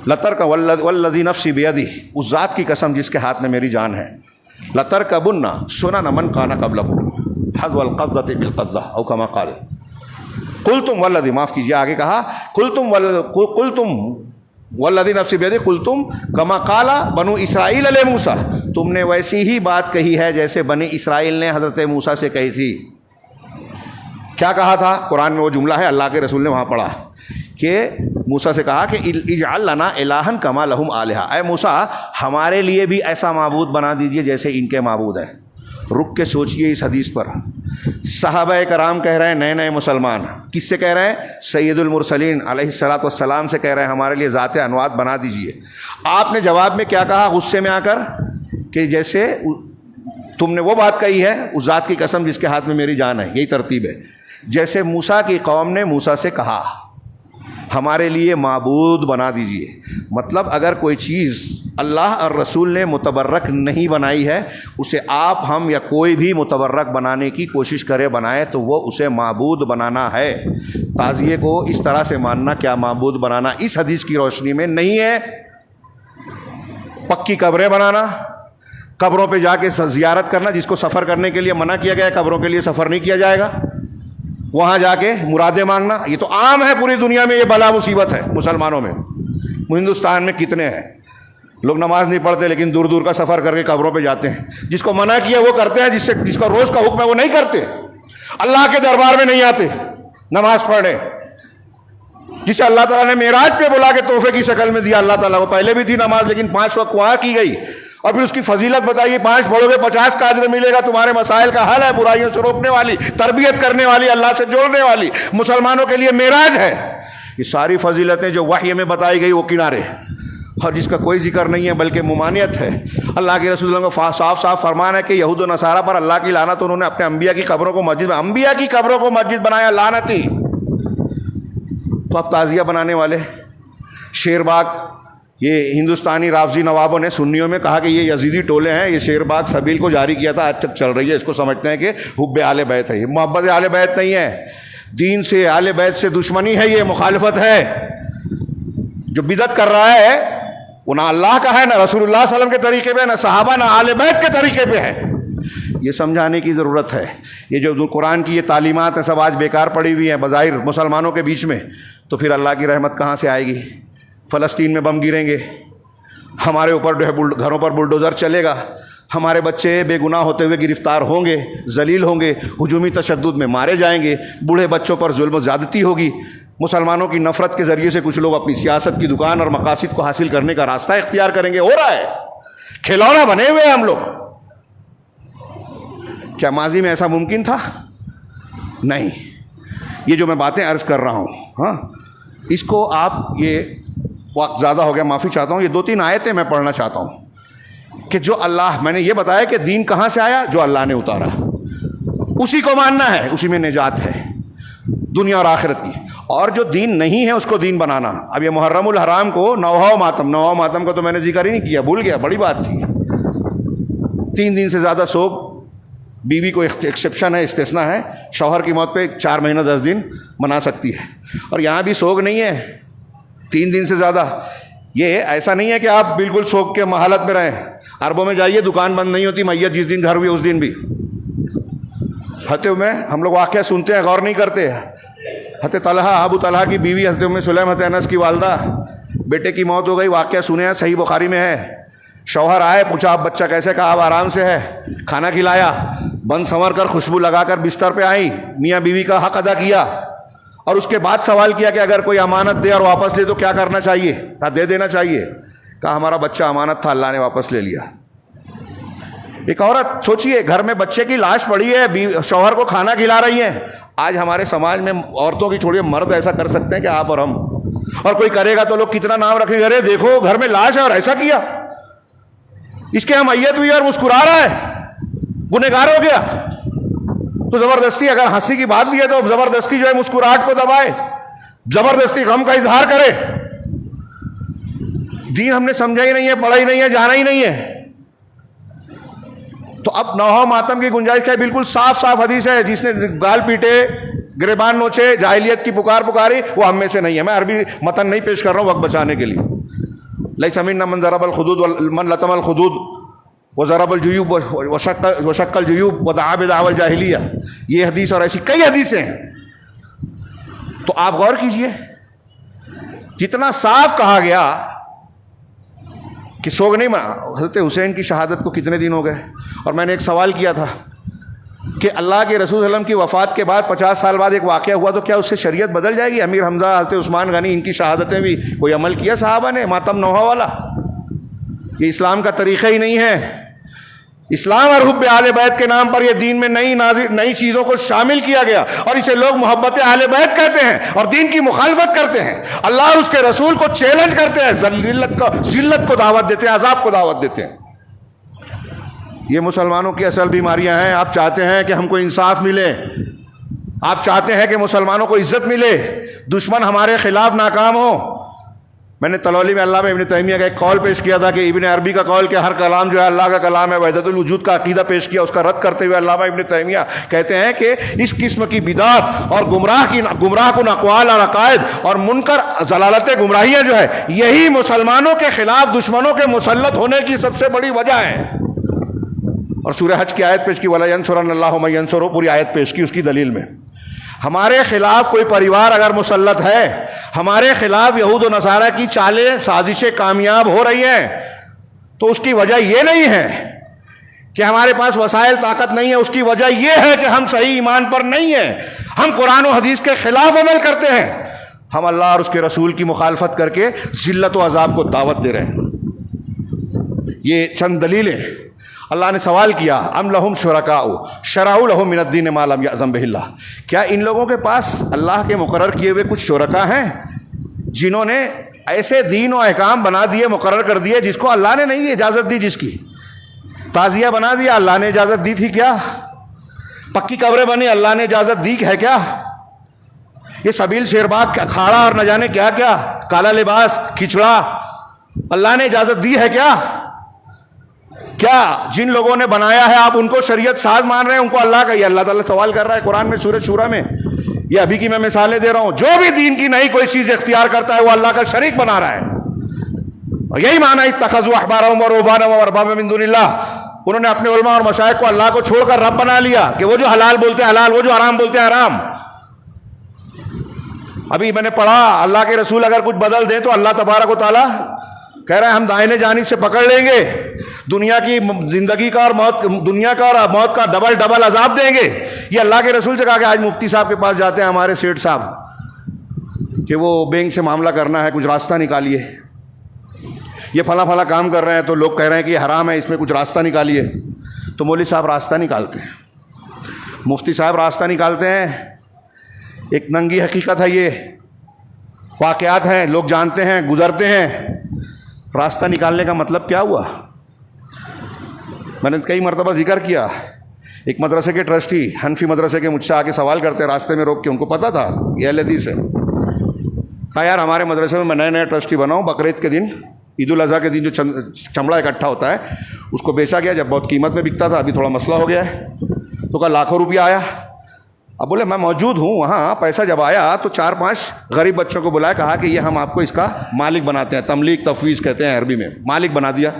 لترک والذی نفسی بیدی، اس ذات کی قسم جس کے ہاتھ میں میری جان ہے، لترکبن سنن من کان قبلکم حذو القبضۃ بالقبضہ او کما قال، قلتم والذی، معاف کیجیے آگے کہا، قلتم والذی نفسی بیدی قلتم کما قال بنو اسرائیل علیہ موسیٰ، تم نے ویسی ہی بات کہی ہے جیسے بنی اسرائیل نے حضرت موسیٰ سے کہی تھی۔ کیا کہا تھا؟ قرآن میں وہ جملہ ہے، اللہ کے رسول نے وہاں پڑھا کہ موسیٰ سے کہا کہ اجعل لنا الہا کما لہم آلہہ، اے موسیٰ ہمارے لیے بھی ایسا معبود بنا دیجئے جیسے ان کے معبود ہیں۔ رک کے سوچئے اس حدیث پر، صحابہ کرام کہہ رہے ہیں، نئے نئے مسلمان، کس سے کہہ رہے ہیں؟ سید المرسلین علیہ الصلاۃ والسلام سے کہہ رہے ہیں ہمارے لیے ذات انوات بنا دیجئے۔ آپ نے جواب میں کیا کہا غصے میں آ کر؟ کہ جیسے تم نے وہ بات کہی ہے، اس ذات کی قسم جس کے ہاتھ میں میری جان ہے، یہی ترتیب ہے، جیسے موسیٰ کی قوم نے موسیٰ سے کہا ہمارے لیے معبود بنا دیجئے۔ مطلب اگر کوئی چیز اللہ اور رسول نے متبرک نہیں بنائی ہے، اسے آپ، ہم یا کوئی بھی متبرک بنانے کی کوشش کرے بنائے تو وہ اسے معبود بنانا ہے۔ تعزیے کو اس طرح سے ماننا کیا معبود بنانا اس حدیث کی روشنی میں نہیں ہے۔ پکی قبریں بنانا، قبروں پہ جا کے زیارت کرنا، جس کو سفر کرنے کے لیے منع کیا گیا ہے، قبروں کے لیے سفر نہیں کیا جائے گا، وہاں جا کے مرادیں مانگنا، یہ تو عام ہے پوری دنیا میں، یہ بلا مصیبت ہے مسلمانوں میں۔ ہندوستان میں کتنے ہیں لوگ نماز نہیں پڑھتے لیکن دور دور کا سفر کر کے قبروں پہ جاتے ہیں، جس کو منع کیا وہ کرتے ہیں، جس کا روز کا حکم ہے وہ نہیں کرتے، اللہ کے دربار میں نہیں آتے نماز پڑھنے۔ جسے اللہ تعالیٰ نے معراج پہ بلا کے تحفے کی شکل میں دیا، اللہ تعالیٰ کو پہلے بھی تھی نماز لیکن 5 وقت وہاں کی گئی، اور پھر اس کی فضیلت بتائیے، 5 پڑھو گے 50 کا اجر ملے گا، تمہارے مسائل کا حل ہے، برائیوں سے روکنے والی، تربیت کرنے والی، اللہ سے جوڑنے والی، مسلمانوں کے لیے معراج ہے۔ یہ ساری فضیلتیں جو وحی میں بتائی گئی وہ کنارے، اور جس کا کوئی ذکر نہیں ہے بلکہ ممانعت ہے۔ اللہ کے رسول اللہ کو صاف صاف فرمان ہے کہ یہود و نصارہ پر اللہ کی لعنت، انہوں نے اپنے انبیاء کی قبروں کو مسجد، انبیاء کی قبروں کو مسجد بنایا، لعنتی۔ تو اب تعزیہ بنانے والے شیر باغ، یہ ہندوستانی رافضی نوابوں نے سنیوں میں کہا کہ یہ یزیدی ٹولے ہیں، یہ شیر باغ سبیل کو جاری کیا تھا، آج تک چل رہی ہے، اس کو سمجھتے ہیں کہ حب اہل بیت ہے۔ یہ محبت اہل بیت نہیں ہے، دین سے، اہل بیت سے دشمنی ہے، یہ مخالفت ہے۔ جو بدعت کر رہا ہے وہ نہ اللہ کا ہے، نہ رسول اللہ صلی اللہ علیہ وسلم کے طریقے پہ، نہ صحابہ، نہ اہل بیت کے طریقے پہ ہے۔ یہ سمجھانے کی ضرورت ہے۔ یہ جو قرآن کی یہ تعلیمات ہیں سب آج بیکار پڑی ہوئی ہیں بظاہر مسلمانوں کے بیچ میں، تو پھر اللہ کی رحمت کہاں سے آئے گی؟ فلسطین میں بم گریں گے، ہمارے اوپر جو ہے گھروں پر بلڈوزر چلے گا، ہمارے بچے بے گناہ ہوتے ہوئے گرفتار ہوں گے، ذلیل ہوں گے، ہجومی تشدد میں مارے جائیں گے، بوڑھے بچوں پر ظلم و زیادتی ہوگی، مسلمانوں کی نفرت کے ذریعے سے کچھ لوگ اپنی سیاست کی دکان اور مقاصد کو حاصل کرنے کا راستہ اختیار کریں گے۔ ہو رہا ہے، کھلونا بنے ہوئے ہیں ہم لوگ۔ کیا ماضی میں ایسا ممکن تھا؟ نہیں۔ یہ جو میں باتیں عرض کر رہا ہوں، ہاں، اس کو آپ، یہ وقت زیادہ ہو گیا، معافی چاہتا ہوں، یہ 2-3 آیتیں میں پڑھنا چاہتا ہوں کہ جو اللہ، میں نے یہ بتایا کہ دین کہاں سے آیا، جو اللہ نے اتارا، اسی کو ماننا ہے، اسی میں نجات ہے دنیا اور آخرت کی، اور جو دین نہیں ہے اس کو دین بنانا۔ اب یہ محرم الحرام کو نوحہ و ماتم کا تو میں نے ذکر ہی نہیں کیا، بھول گیا، بڑی بات تھی۔ 3 دن سے زیادہ سوگ، بیوی کو ایکسیپشن ہے، استثناء ہے، شوہر کی موت پہ 4 مہینہ 10 دن منا سکتی ہے، اور یہاں بھی سوگ نہیں ہے 3 دن سے زیادہ۔ یہ ایسا نہیں ہے کہ آپ بالکل سوگ کے حالت میں رہیں، عربوں میں جائیے دکان بند نہیں ہوتی، میت جس دن گھر ہوئی اس دن بھی۔ حتیٰ میں ہم لوگ واقعہ سنتے ہیں، غور نہیں کرتے۔ حضرت طلحہ، ابو طلحہ کی بیوی حضرت ام سلیم، حضرت انس کی والدہ، بیٹے کی موت ہو گئی، واقعہ سنے ہیں، صحیح بخاری میں ہے۔ شوہر آئے، پوچھا اب بچہ کیسے، کہا اب آرام سے ہے، کھانا کھلایا، بند سنور کر خوشبو لگا کر بستر پہ آئی، میاں بیوی کا حق ادا کیا، اور اس کے بعد سوال کیا کہ اگر کوئی امانت دے اور واپس لے تو کیا کرنا چاہیے؟ کہا دے دینا چاہیے۔ کہا ہمارا بچہ امانت تھا، اللہ نے واپس لے لیا۔ ایک عورت، سوچئے، گھر میں بچے کی لاش پڑی ہے، شوہر کو کھانا کھلا رہی ہیں۔ آج ہمارے سماج میں عورتوں کی چھوڑیے، مرد ایسا کر سکتے ہیں کہ آپ اور ہم، اور کوئی کرے گا تو لوگ کتنا نام رکھیں گے، ارے دیکھو گھر میں لاش ہے اور ایسا کیا، اس کے ہم میت ہوئی اور مسکرا رہا ہے، گنہگار ہو گیا۔ تو زبردستی، اگر ہنسی کی بات بھی ہے تو زبردستی جو ہے مسکراہٹ کو دبائے، زبردستی غم کا اظہار کرے۔ دین ہم نے سمجھا ہی نہیں ہے، پڑھا ہی نہیں ہے، جانا ہی نہیں ہے۔ تو اب نوحہ ماتم کی گنجائش ہے، بالکل صاف صاف حدیث ہے، جس نے گال پیٹے، گریبان نوچے، جاہلیت کی پکاری، وہ ہم میں سے نہیں ہے۔ میں عربی متن نہیں پیش کر رہا ہوں وقت بچانے کے لیے۔ لیس منا من ضرب الخدود من لطم الخدود وضرب الجیوب وشق الجیوب ودعا بدعوى الجاہلیہ، یہ حدیث اور ایسی کئی حدیثیں ہیں۔ تو آپ غور کیجئے، جتنا صاف کہا گیا کہ سوگ نہیں منا۔ حضرت حسین کی شہادت کو کتنے دن ہو گئے، اور میں نے ایک سوال کیا تھا کہ اللہ کے رسول صلی اللہ علیہ وسلم کی وفات کے بعد 50 سال بعد ایک واقعہ ہوا تو کیا اس سے شریعت بدل جائے گی؟ امیر حمزہ، حضرت عثمان غنی، ان کی شہادتیں بھی کوئی عمل کیا صحابہ نے ماتم نوحہ والا؟ یہ اسلام کا طریقہ ہی نہیں ہے۔ اسلام اور حب اہل بیت کے نام پر یہ دین میں نئی چیزوں کو شامل کیا گیا، اور اسے لوگ محبت اہل بیت کہتے ہیں اور دین کی مخالفت کرتے ہیں، اللہ اور اس کے رسول کو چیلنج کرتے ہیں، ذلت کو دعوت دیتے ہیں، عذاب کو دعوت دیتے ہیں۔ یہ مسلمانوں کی اصل بیماریاں ہیں۔ آپ چاہتے ہیں کہ ہم کو انصاف ملے، آپ چاہتے ہیں کہ مسلمانوں کو عزت ملے، دشمن ہمارے خلاف ناکام ہو۔ میں نے تلولی میں علامہ ابن تیمیہ کا ایک قول پیش کیا تھا کہ ابن عربی کا قول کہ ہر کلام جو ہے اللہ کا کلام ہے، وحدت الوجود کا عقیدہ پیش کیا، اس کا رد کرتے ہوئے علامہ ابن تیمیہ کہتے ہیں کہ اس قسم کی بدعات اور گمراہ کن اقوال اور عقائد اور منکر ضلالت گمراہیاں جو ہے، یہی مسلمانوں کے خلاف دشمنوں کے مسلط ہونے کی سب سے بڑی وجہ ہے۔ اور سورہ حج کی آیت پیش کی، وَلَا يَنْصُرَنَّ اللَّهُ مَن يَنْصُرُهُ، پوری آیت پیش کی اس کی دلیل میں۔ ہمارے خلاف کوئی پریوار اگر مسلط ہے، ہمارے خلاف یہود و نصارہ کی چالیں سازشیں کامیاب ہو رہی ہیں، تو اس کی وجہ یہ نہیں ہے کہ ہمارے پاس وسائل طاقت نہیں ہے، اس کی وجہ یہ ہے کہ ہم صحیح ایمان پر نہیں ہیں، ہم قرآن و حدیث کے خلاف عمل کرتے ہیں، ہم اللہ اور اس کے رسول کی مخالفت کر کے ذلت و عذاب کو دعوت دے رہے ہیں۔ یہ چند دلیلیں. اللہ نے سوال کیا ام لہم شرکاء شرعوا لہم من الدین ما لم یأذن بہ اللہ، کیا ان لوگوں کے پاس اللہ کے مقرر کیے ہوئے کچھ شرکا ہیں جنہوں نے ایسے دین و احکام بنا دیے، مقرر کر دیے جس کو اللہ نے نہیں اجازت دی؟ جس کی تعزیہ بنا دیا، اللہ نے اجازت دی تھی کیا؟ پکی قبریں بنی، اللہ نے اجازت دی ہے کیا؟ یہ سبیل شیرباغ کھاڑا اور نہ جانے کیا کیا، کالا لباس کھچڑا، اللہ نے اجازت دی ہے کیا؟ کیا جن لوگوں نے بنایا ہے آپ ان کو شریعت ساز مان رہے ہیں؟ ان کو اللہ کا، یہ اللہ تعالیٰ سوال کر رہا ہے قرآن میں سورہ شورا میں. یہ ابھی کی میں مثالیں دے رہا ہوں. جو بھی دین کی نئی کوئی چیز اختیار کرتا ہے وہ اللہ کا شریک بنا رہا ہے. اور یہی معنی اتخذوا احبارهم ورهبانهم واربابا من دون اللہ، انہوں نے اپنے علماء اور مشائخ کو اللہ کو چھوڑ کر رب بنا لیا کہ وہ جو حلال بولتے ہیں حلال، وہ جو حرام بولتے ہیں حرام. ابھی میں نے پڑھا اللہ کے رسول اگر کچھ بدل دیں تو اللہ تبارک و تعالیٰ کہہ رہا ہے ہم دائنے جانب سے پکڑ لیں گے، دنیا کی زندگی کا اور موت، دنیا کا اور موت کا ڈبل عذاب دیں گے. یہ اللہ کے رسول سے کہا کہ آج مفتی صاحب کے پاس جاتے ہیں ہمارے سیٹھ صاحب کہ وہ بینک سے معاملہ کرنا ہے، کچھ راستہ نکالیے. یہ فلاں کام کر رہے ہیں تو لوگ کہہ رہے ہیں کہ یہ حرام ہے، اس میں کچھ راستہ نکالیے. تو مولوی صاحب راستہ نکالتے ہیں، مفتی صاحب راستہ نکالتے ہیں. ایک ننگی حقیقت ہے، یہ واقعات ہیں، لوگ جانتے ہیں، گزرتے ہیں. راستہ نکالنے کا مطلب کیا ہوا؟ میں نے کئی مرتبہ ذکر کیا. ایک مدرسے کے ٹرسٹی حنفی مدرسے کے مجھ سے آ کے سوال کرتے راستے میں روک کے، ان کو پتہ تھا یہ اہل حدیث ہے. کہا یار ہمارے مدرسے میں نیا ٹرسٹی بناؤں، بقرعید کے دن، عید الاضحیٰ کے دن جو چمڑا اکٹھا ہوتا ہے اس کو بیچا گیا، جب بہت قیمت میں بکتا تھا، ابھی تھوڑا مسئلہ ہو گیا ہے. تو کہا لاکھوں روپیہ آیا. اب بولے میں موجود ہوں وہاں. پیسہ جب آیا تو 4-5 غریب بچوں کو بلایا، کہا کہ یہ ہم آپ کو اس کا مالک بناتے ہیں، تملیک تفویض کہتے ہیں عربی میں، مالک بنا دیا.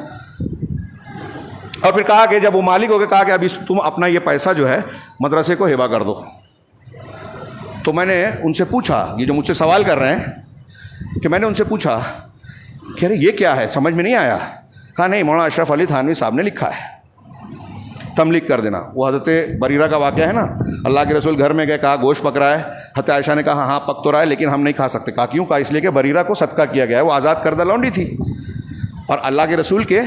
اور پھر کہا کہ جب وہ مالک ہو گئے، کہا کہ ابھی تم اپنا یہ پیسہ جو ہے مدرسے کو ہبہ کر دو. تو میں نے ان سے پوچھا، یہ جو مجھ سے سوال کر رہے ہیں، کہ میں نے ان سے پوچھا کہ ارے یہ کیا ہے، سمجھ میں نہیں آیا. کہا نہیں، مولانا اشرف علی تھانوی صاحب نے لکھا ہے تملیک کر دینا. وہ حضرت بریرہ کا واقعہ ہے نا، اللہ کے رسول گھر میں گئے، کہا گوشت پک رہا ہے. حضرت عائشہ نے کہا ہاں پک تو رہا ہے لیکن ہم نہیں کھا سکتے. کہا کیوں؟ کہا اس لیے کہ بریرہ کو صدقہ کیا گیا ہے، وہ آزاد کردہ لونڈی تھی اور اللہ کے رسول کے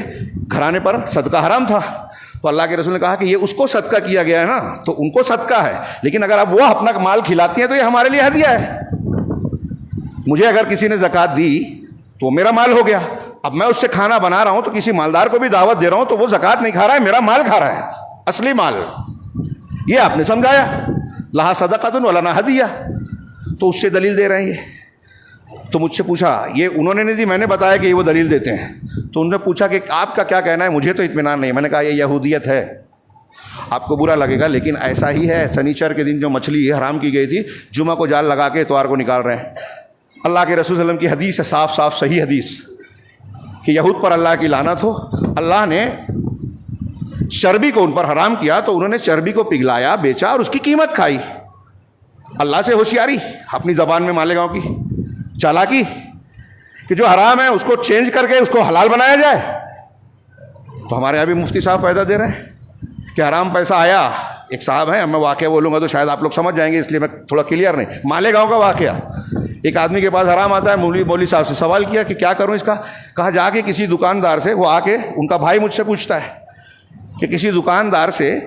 گھرانے پر صدقہ حرام تھا. تو اللہ کے رسول نے کہا کہ یہ اس کو صدقہ کیا گیا ہے نا، تو ان کو صدقہ ہے، لیکن اگر اب وہ اپنا مال کھلاتی ہیں تو یہ ہمارے لیے ہدیہ ہے. مجھے اگر کسی نے زکوٰۃ دی تو میرا مال ہو گیا. اب میں اس سے کھانا بنا رہا ہوں تو کسی مالدار کو بھی دعوت دے رہا ہوں تو وہ زکوٰۃ نہیں کھا رہا ہے، میرا مال کھا رہا ہے، اصلی مال. یہ آپ نے سمجھایا لہا صدقۃ ولنا ہدیہ. تو اس سے دلیل دے رہے ہیں یہ. تو مجھ سے پوچھا، یہ انہوں نے نہیں دی، میں نے بتایا کہ یہ وہ دلیل دیتے ہیں. تو انہوں نے پوچھا کہ آپ کا کیا کہنا ہے؟ مجھے تو اطمینان نہیں. میں نے کہا یہ یہودیت ہے، آپ کو برا لگے گا لیکن ایسا ہی ہے. سنیچر کے دن جو مچھلی حرام کی گئی تھی، جمعہ کو جال لگا کے اتوار کو نکال رہے ہیں. اللہ کے رسول صلی اللہ علیہ وسلم کی حدیث ہے، صاف صحیح حدیث، کہ یہود پر اللہ کی لعنت ہو. اللہ نے چربی کو ان پر حرام کیا تو انہوں نے چربی کو پگھلایا، بیچا اور اس کی قیمت کھائی. اللہ سے ہوشیاری، اپنی زبان میں مالیگاؤں کی چالاکی، کہ جو حرام ہے اس کو چینج کر کے اس کو حلال بنایا جائے. تو ہمارے یہاں بھی مفتی صاحب پیدا دے رہے ہیں کہ حرام پیسہ آیا. ایک صاحب ہیں، میں واقعہ بولوں گا تو شاید آپ لوگ سمجھ جائیں گے، اس لیے میں تھوڑا کلیئر نہیں. مالیگاؤں کا واقعہ، ایک آدمی کے پاس حرام آتا ہے، مولوی صاحب سے سوال کیا کہ کیا کروں اس کا. کہا جا کے کسی دکاندار سے، وہ آ کے ان کا بھائی مجھ سے پوچھتا ہے کہ کسی دکاندار سے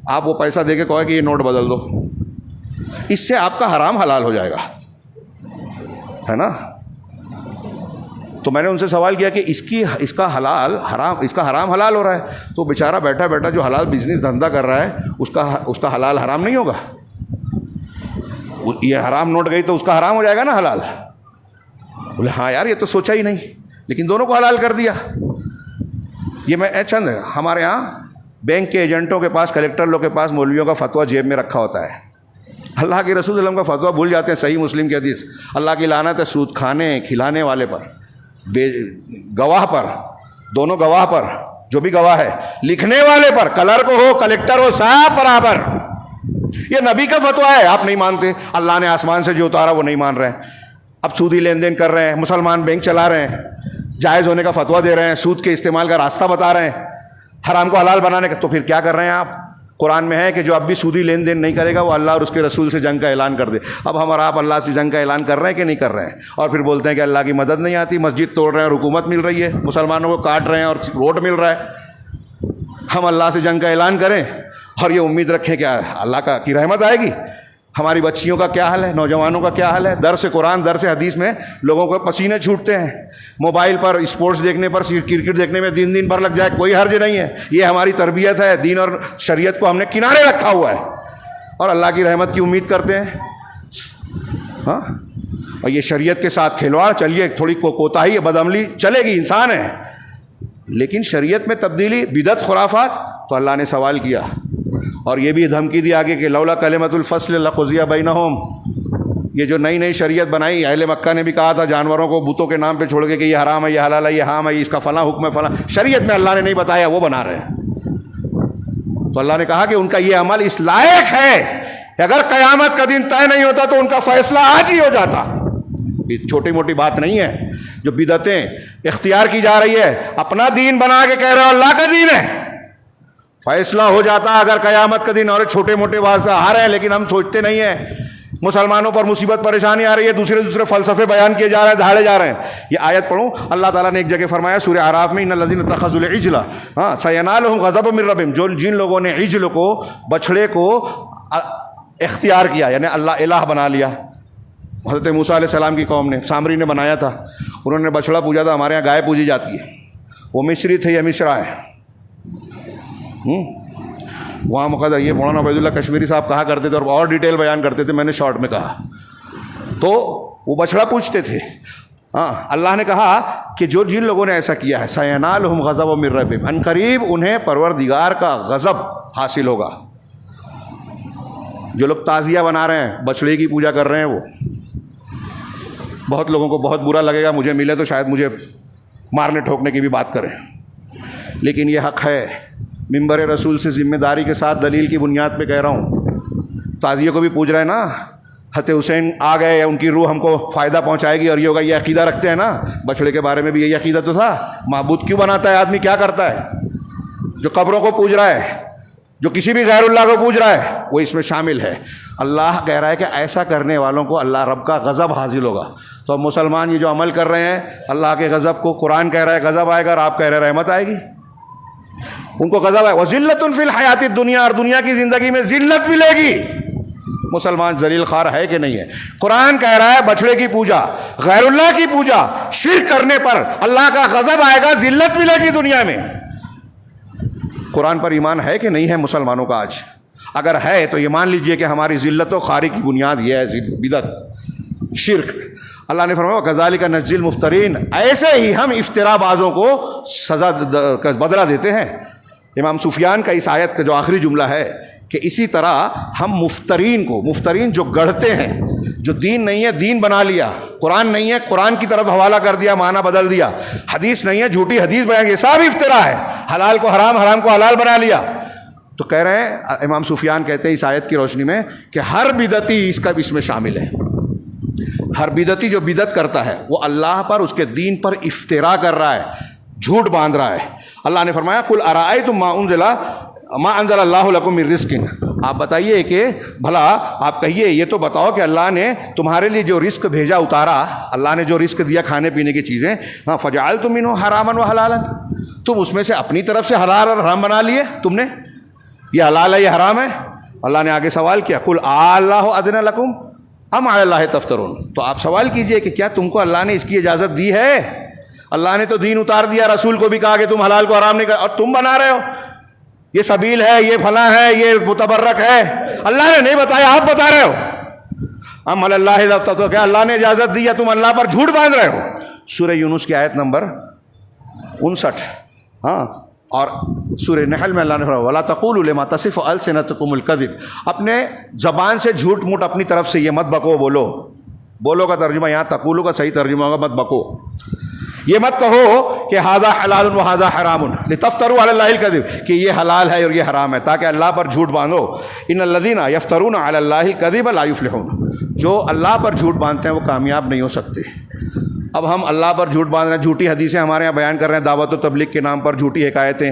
آپ وہ پیسہ دے کے کہو کہ یہ نوٹ بدل دو، اس سے آپ کا حرام حلال ہو جائے گا، ہے نا. تو میں نے ان سے سوال کیا کہ اس کا حرام حلال ہو رہا ہے، تو بیچارہ بیٹھا جو حلال بزنس دھندا کر رہا ہے اس کا حلال حرام نہیں ہوگا. یہ حرام نوٹ گئی تو اس کا حرام ہو جائے گا نا حلال. بولے ہاں یار یہ تو سوچا ہی نہیں، لیکن دونوں کو حلال کر دیا. یہ میں چند ہمارے ہاں بینک کے ایجنٹوں کے پاس، کلیکٹر لوگ کے پاس مولویوں کا فتویٰ جیب میں رکھا ہوتا ہے. اللہ کے رسول صلی اللہ علیہ وسلم کا فتویٰ بھول جاتے ہیں. صحیح مسلم کی حدیث، اللہ کی لعنت ہے سود کھانے کھلانے والے پر، گواہ پر، دونوں گواہ پر، جو بھی گواہ ہے، لکھنے والے پر، کلرک ہو کلیکٹر ہو سب برابر. یہ نبی کا فتویٰ ہے، آپ نہیں مانتے. اللہ نے آسمان سے جو اتارا وہ نہیں مان رہے ہیں. اب سودی لین دین کر رہے ہیں، مسلمان بینک چلا رہے ہیں، جائز ہونے کا فتویٰ دے رہے ہیں، سود کے استعمال کا راستہ بتا رہے ہیں، حرام کو حلال بنانے کا. تو پھر کیا کر رہے ہیں آپ؟ قرآن میں ہے کہ جو اب بھی سودی لین دین نہیں کرے گا وہ اللہ اور اس کے رسول سے جنگ کا اعلان کر دے. اب ہم اور آپ اللہ سے جنگ کا اعلان کر رہے ہیں کہ نہیں کر رہے ہیں؟ اور پھر بولتے ہیں کہ اللہ کی مدد نہیں آتی، مسجد توڑ رہے ہیں اور حکومت مل رہی ہے، مسلمانوں کو کاٹ رہے ہیں اور روڈ مل رہا ہے. ہم اللہ سے جنگ کا اعلان کریں اور یہ امید رکھیں کہ اللہ کی رحمت آئے گی. ہماری بچیوں کا کیا حال ہے، نوجوانوں کا کیا حال ہے؟ درس قرآن درس حدیث میں لوگوں کو پسینے چھوٹتے ہیں، موبائل پر اسپورٹس دیکھنے پر، کرکٹ دیکھنے میں دن بھر لگ جائے، کوئی حرج نہیں ہے. یہ ہماری تربیت ہے. دین اور شریعت کو ہم نے کنارے رکھا ہوا ہے اور اللہ کی رحمت کی امید کرتے ہیں. ہاں، اور یہ شریعت کے ساتھ کھلواڑ. چلیے تھوڑی کوتاہی بدعملی چلے گی، انسان ہے، لیکن شریعت میں تبدیلی، بدعت، خرافات. تو اللہ نے سوال کیا اور یہ بھی دھمکی دی آگے کہ لولا کلمۃ الفصل لقضی بینہم. یہ جو نئی نئی شریعت بنائی، اہل مکہ نے بھی کہا تھا جانوروں کو بتوں کے نام پہ چھوڑ کے کہ یہ حرام ہے، یہ حلال ہے، یہ حرام ہے، اس کا فلاں حکم ہے، فلاں. شریعت میں اللہ نے نہیں بتایا، وہ بنا رہے ہیں. تو اللہ نے کہا کہ ان کا یہ عمل اس لائق ہے کہ اگر قیامت کا دن طے نہیں ہوتا تو ان کا فیصلہ آج ہی ہو جاتا. یہ چھوٹی موٹی بات نہیں ہے جو بدعتیں اختیار کی جا رہی ہے. اپنا دین بنا کے کہہ رہے ہو اللہ کا دین ہے، فیصلہ ہو جاتا اگر قیامت کا دن. اور چھوٹے موٹے واضح آ رہے ہیں لیکن ہم سوچتے نہیں ہیں. مسلمانوں پر مصیبت پریشانی آ رہی ہے، دوسرے فلسفے بیان کیے جا رہے ہیں، دھاڑے جا رہے ہیں. یہ آیت پڑھوں، اللہ تعالیٰ نے ایک جگہ فرمایا سورہ اعراف میں، ان الذین اتخذوا العجل سینالہم غضب من ربہم. جن لوگوں نے عجل کو، بچھڑے کو اختیار کیا، یعنی اللہ الہ بنا لیا. حضرت موسیٰ علیہ السلام کی قوم نے، سامری نے بنایا تھا، انہوں نے بچھڑا پوجا تھا. ہمارے یہاں گائے پوجی جاتی ہے. وہ مصری تھے یا مصرا ہے. وہاں مقدر یہ مولانا عبید اللہ کشمیری صاحب کہا کرتے تھے اور اور ڈیٹیل بیان کرتے تھے، میں نے شارٹ میں کہا. تو وہ بچھڑا پوچھتے تھے. ہاں، اللہ نے کہا کہ جن لوگوں نے ایسا کیا ہے، سینالہم غضب من ربہم، ان قریب انہیں پروردگار کا غضب حاصل ہوگا. جو لوگ تعزیہ بنا رہے ہیں، بچڑے کی پوجا کر رہے ہیں، وہ بہت لوگوں کو بہت برا لگے گا. مجھے ملے تو شاید مجھے مارنے ٹھوکنے کی بھی بات کریں، لیکن یہ حق ہے. منبر رسول سے ذمہ داری کے ساتھ دلیل کی بنیاد پہ کہہ رہا ہوں. تعزیے کو بھی پوج رہے ہیں نا، حضرت حسین آ گئے، ان کی روح ہم کو فائدہ پہنچائے گی اور یہ ہوگا. یہ عقیدہ رکھتے ہیں نا. بچڑے کے بارے میں بھی یہی عقیدہ تو تھا. معبود کیوں بناتا ہے آدمی؟ کیا کرتا ہے؟ جو قبروں کو پوج رہا ہے، جو کسی بھی غیر اللہ کو پوج رہا ہے، وہ اس میں شامل ہے. اللہ کہہ رہا ہے کہ ایسا کرنے والوں کو اللہ رب کا غضب حاصل ہوگا. تو اب مسلمان یہ جو عمل کر رہے ہیں، اللہ کے غضب کو، قرآن کہہ رہا ہے غضب آئے گا اور آپ کہہ رہے ہیں رحمت آئے گی. ان کو غضب ہے. وَذِلَّةٌ فِي الْحَيَاةِ الدُّنْيَا، اور دنیا کی زندگی میں ذلت ملے گی. مسلمان ذلیل خوار ہے کہ نہیں ہے؟ قرآن کہہ رہا ہے بچڑے کی پوجا، غیر اللہ کی پوجا، شرک کرنے پر اللہ کا غضب آئے گا، ذلت ملے گی دنیا میں. قرآن پر ایمان ہے کہ نہیں ہے مسلمانوں کا آج؟ اگر ہے تو یہ مان لیجئے کہ ہماری ذلت و خواری کی بنیاد یہ ہے بدعت، شرک. اللہ نے فرمایا کذالک نجزی المفترین، ایسے ہی ہم افترا بازوں کو سزا کا بدلہ دیتے ہیں. امام سفیان کا اس آیت کا جو آخری جملہ ہے کہ اسی طرح ہم مفترین کو، مفترین جو گڑھتے ہیں، جو دین نہیں ہے دین بنا لیا، قرآن نہیں ہے قرآن کی طرف حوالہ کر دیا، معنی بدل دیا، حدیث نہیں ہے جھوٹی حدیث بیان، یہ سب افترا ہے. حلال کو حرام، حرام کو حلال بنا لیا. تو کہہ رہے ہیں، امام سفیان کہتے ہیں اس آیت کی روشنی میں کہ ہر بدعتی اس میں شامل ہے. ہر بدعتی جو بدعت کرتا ہے وہ اللہ پر، اس کے دین پر افترا کر رہا ہے، جھوٹ باندھ رہا ہے. اللہ نے فرمایا قل ارأیتم ما انزل اللہ لکم من رزق، آپ بتائیے کہ بھلا آپ کہیے یہ تو بتاؤ کہ اللہ نے تمہارے لیے جو رزق بھیجا، اتارا، اللہ نے جو رزق دیا کھانے پینے کی چیزیں، فجعلتم منہ حراما وحلالا، تم اس میں سے اپنی طرف سے حلال اور حرام بنا لیے. تم نے یہ حلال ہے یہ حرام ہے. اللہ نے آگے سوال کیا قل اللہ اذن لکم ام علی اللہ تفترون، تو آپ سوال کیجئے کہ کیا تم کو اللہ نے اس کی اجازت دی ہے؟ اللہ نے تو دین اتار دیا، رسول کو بھی کہا کہ تم حلال کو حرام نہیں کر، اور تم بنا رہے ہو یہ سبیل ہے، یہ فلاں ہے، یہ متبرک ہے. اللہ نے نہیں بتایا، آپ بتا رہے ہو. ام علی اللہ تفترون، کیا اللہ نے اجازت دی یا تم اللہ پر جھوٹ باندھ رہے ہو؟ سورہ یونس کی آیت نمبر 59. ہاں، اور سورہ نحل میں اللہ نے فرمایا وَلَا تَقُولُوا لِمَا تَصِفُ أَلْسِنَتُكُمُ الْكَذِبَ، اپنے زبان سے جھوٹ موٹ اپنی طرف سے یہ مت بکو. بولو کا ترجمہ یہاں تقولو کا صحیح ترجمہ ہوگا مت بکو. یہ مت کہو کہ ھذا حلال و ھذا حرام لتفتروا علی اللہ الکذب، کہ یہ حلال ہے اور یہ حرام ہے تاکہ اللہ پر جھوٹ باندھو. ان الذین یفترون علی اللہ الکذب لا یفلحون، جو اللہ پر جھوٹ باندھتے ہیں وہ کامیاب نہیں ہو سکتے. اب ہم اللہ پر جھوٹ باندھ رہے ہیں، جھوٹی حدیثیں ہمارے یہاں بیان کر رہے ہیں، دعوت و تبلیغ کے نام پر جھوٹی حکایتیں.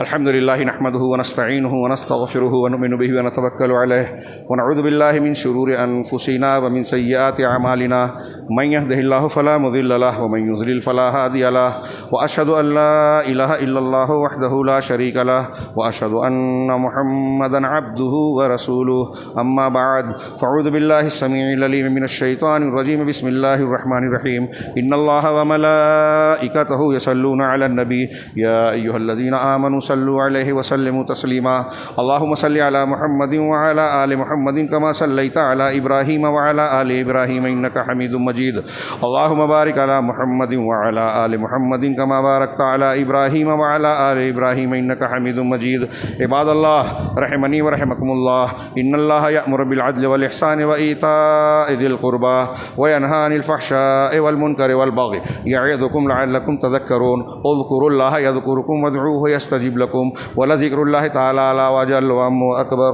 الحمد لله نحمده ونستعينه ونستغفره ونؤمن به ونتوكل عليه ونعوذ بالله من شرور أنفسنا ومن سيئات أعمالنا من يهده الله فلا مضل له ومن يضلل فلا هادي له وأشهد أن لا إله إلا الله وحده لا شريك له وأشهد أن محمدا عبده ورسوله أما بعد فأعوذ بالله السميع العليم من الشيطان الرجيم بسم الله الرحمن الرحيم إن الله وملائكته يصلون على النبي يا أيها الذين آمنوا صلوا عليه وسلموا تسليما اللهم صل على محمد وعلى آل محمد كما صليت على إبراهيم وعلى آل إبراهيم إنك حميد مجيد اللهم بارك على محمد وعلى آل محمد كما باركت على إبراهيم وعلى آل إبراهيم إنك حميد مجيد عباد الله رحمني ورحمكم الله إن الله يأمر بالعدل والإحسان وإيتاء ذي القربى وينهى عن الفحشاء والمنكر والبغي يعظكم لعلكم تذكرون اذكروا الله يذكركم وادعوه يستجب لكم ولذكر الله تعالى أعلى وأجل وأكبر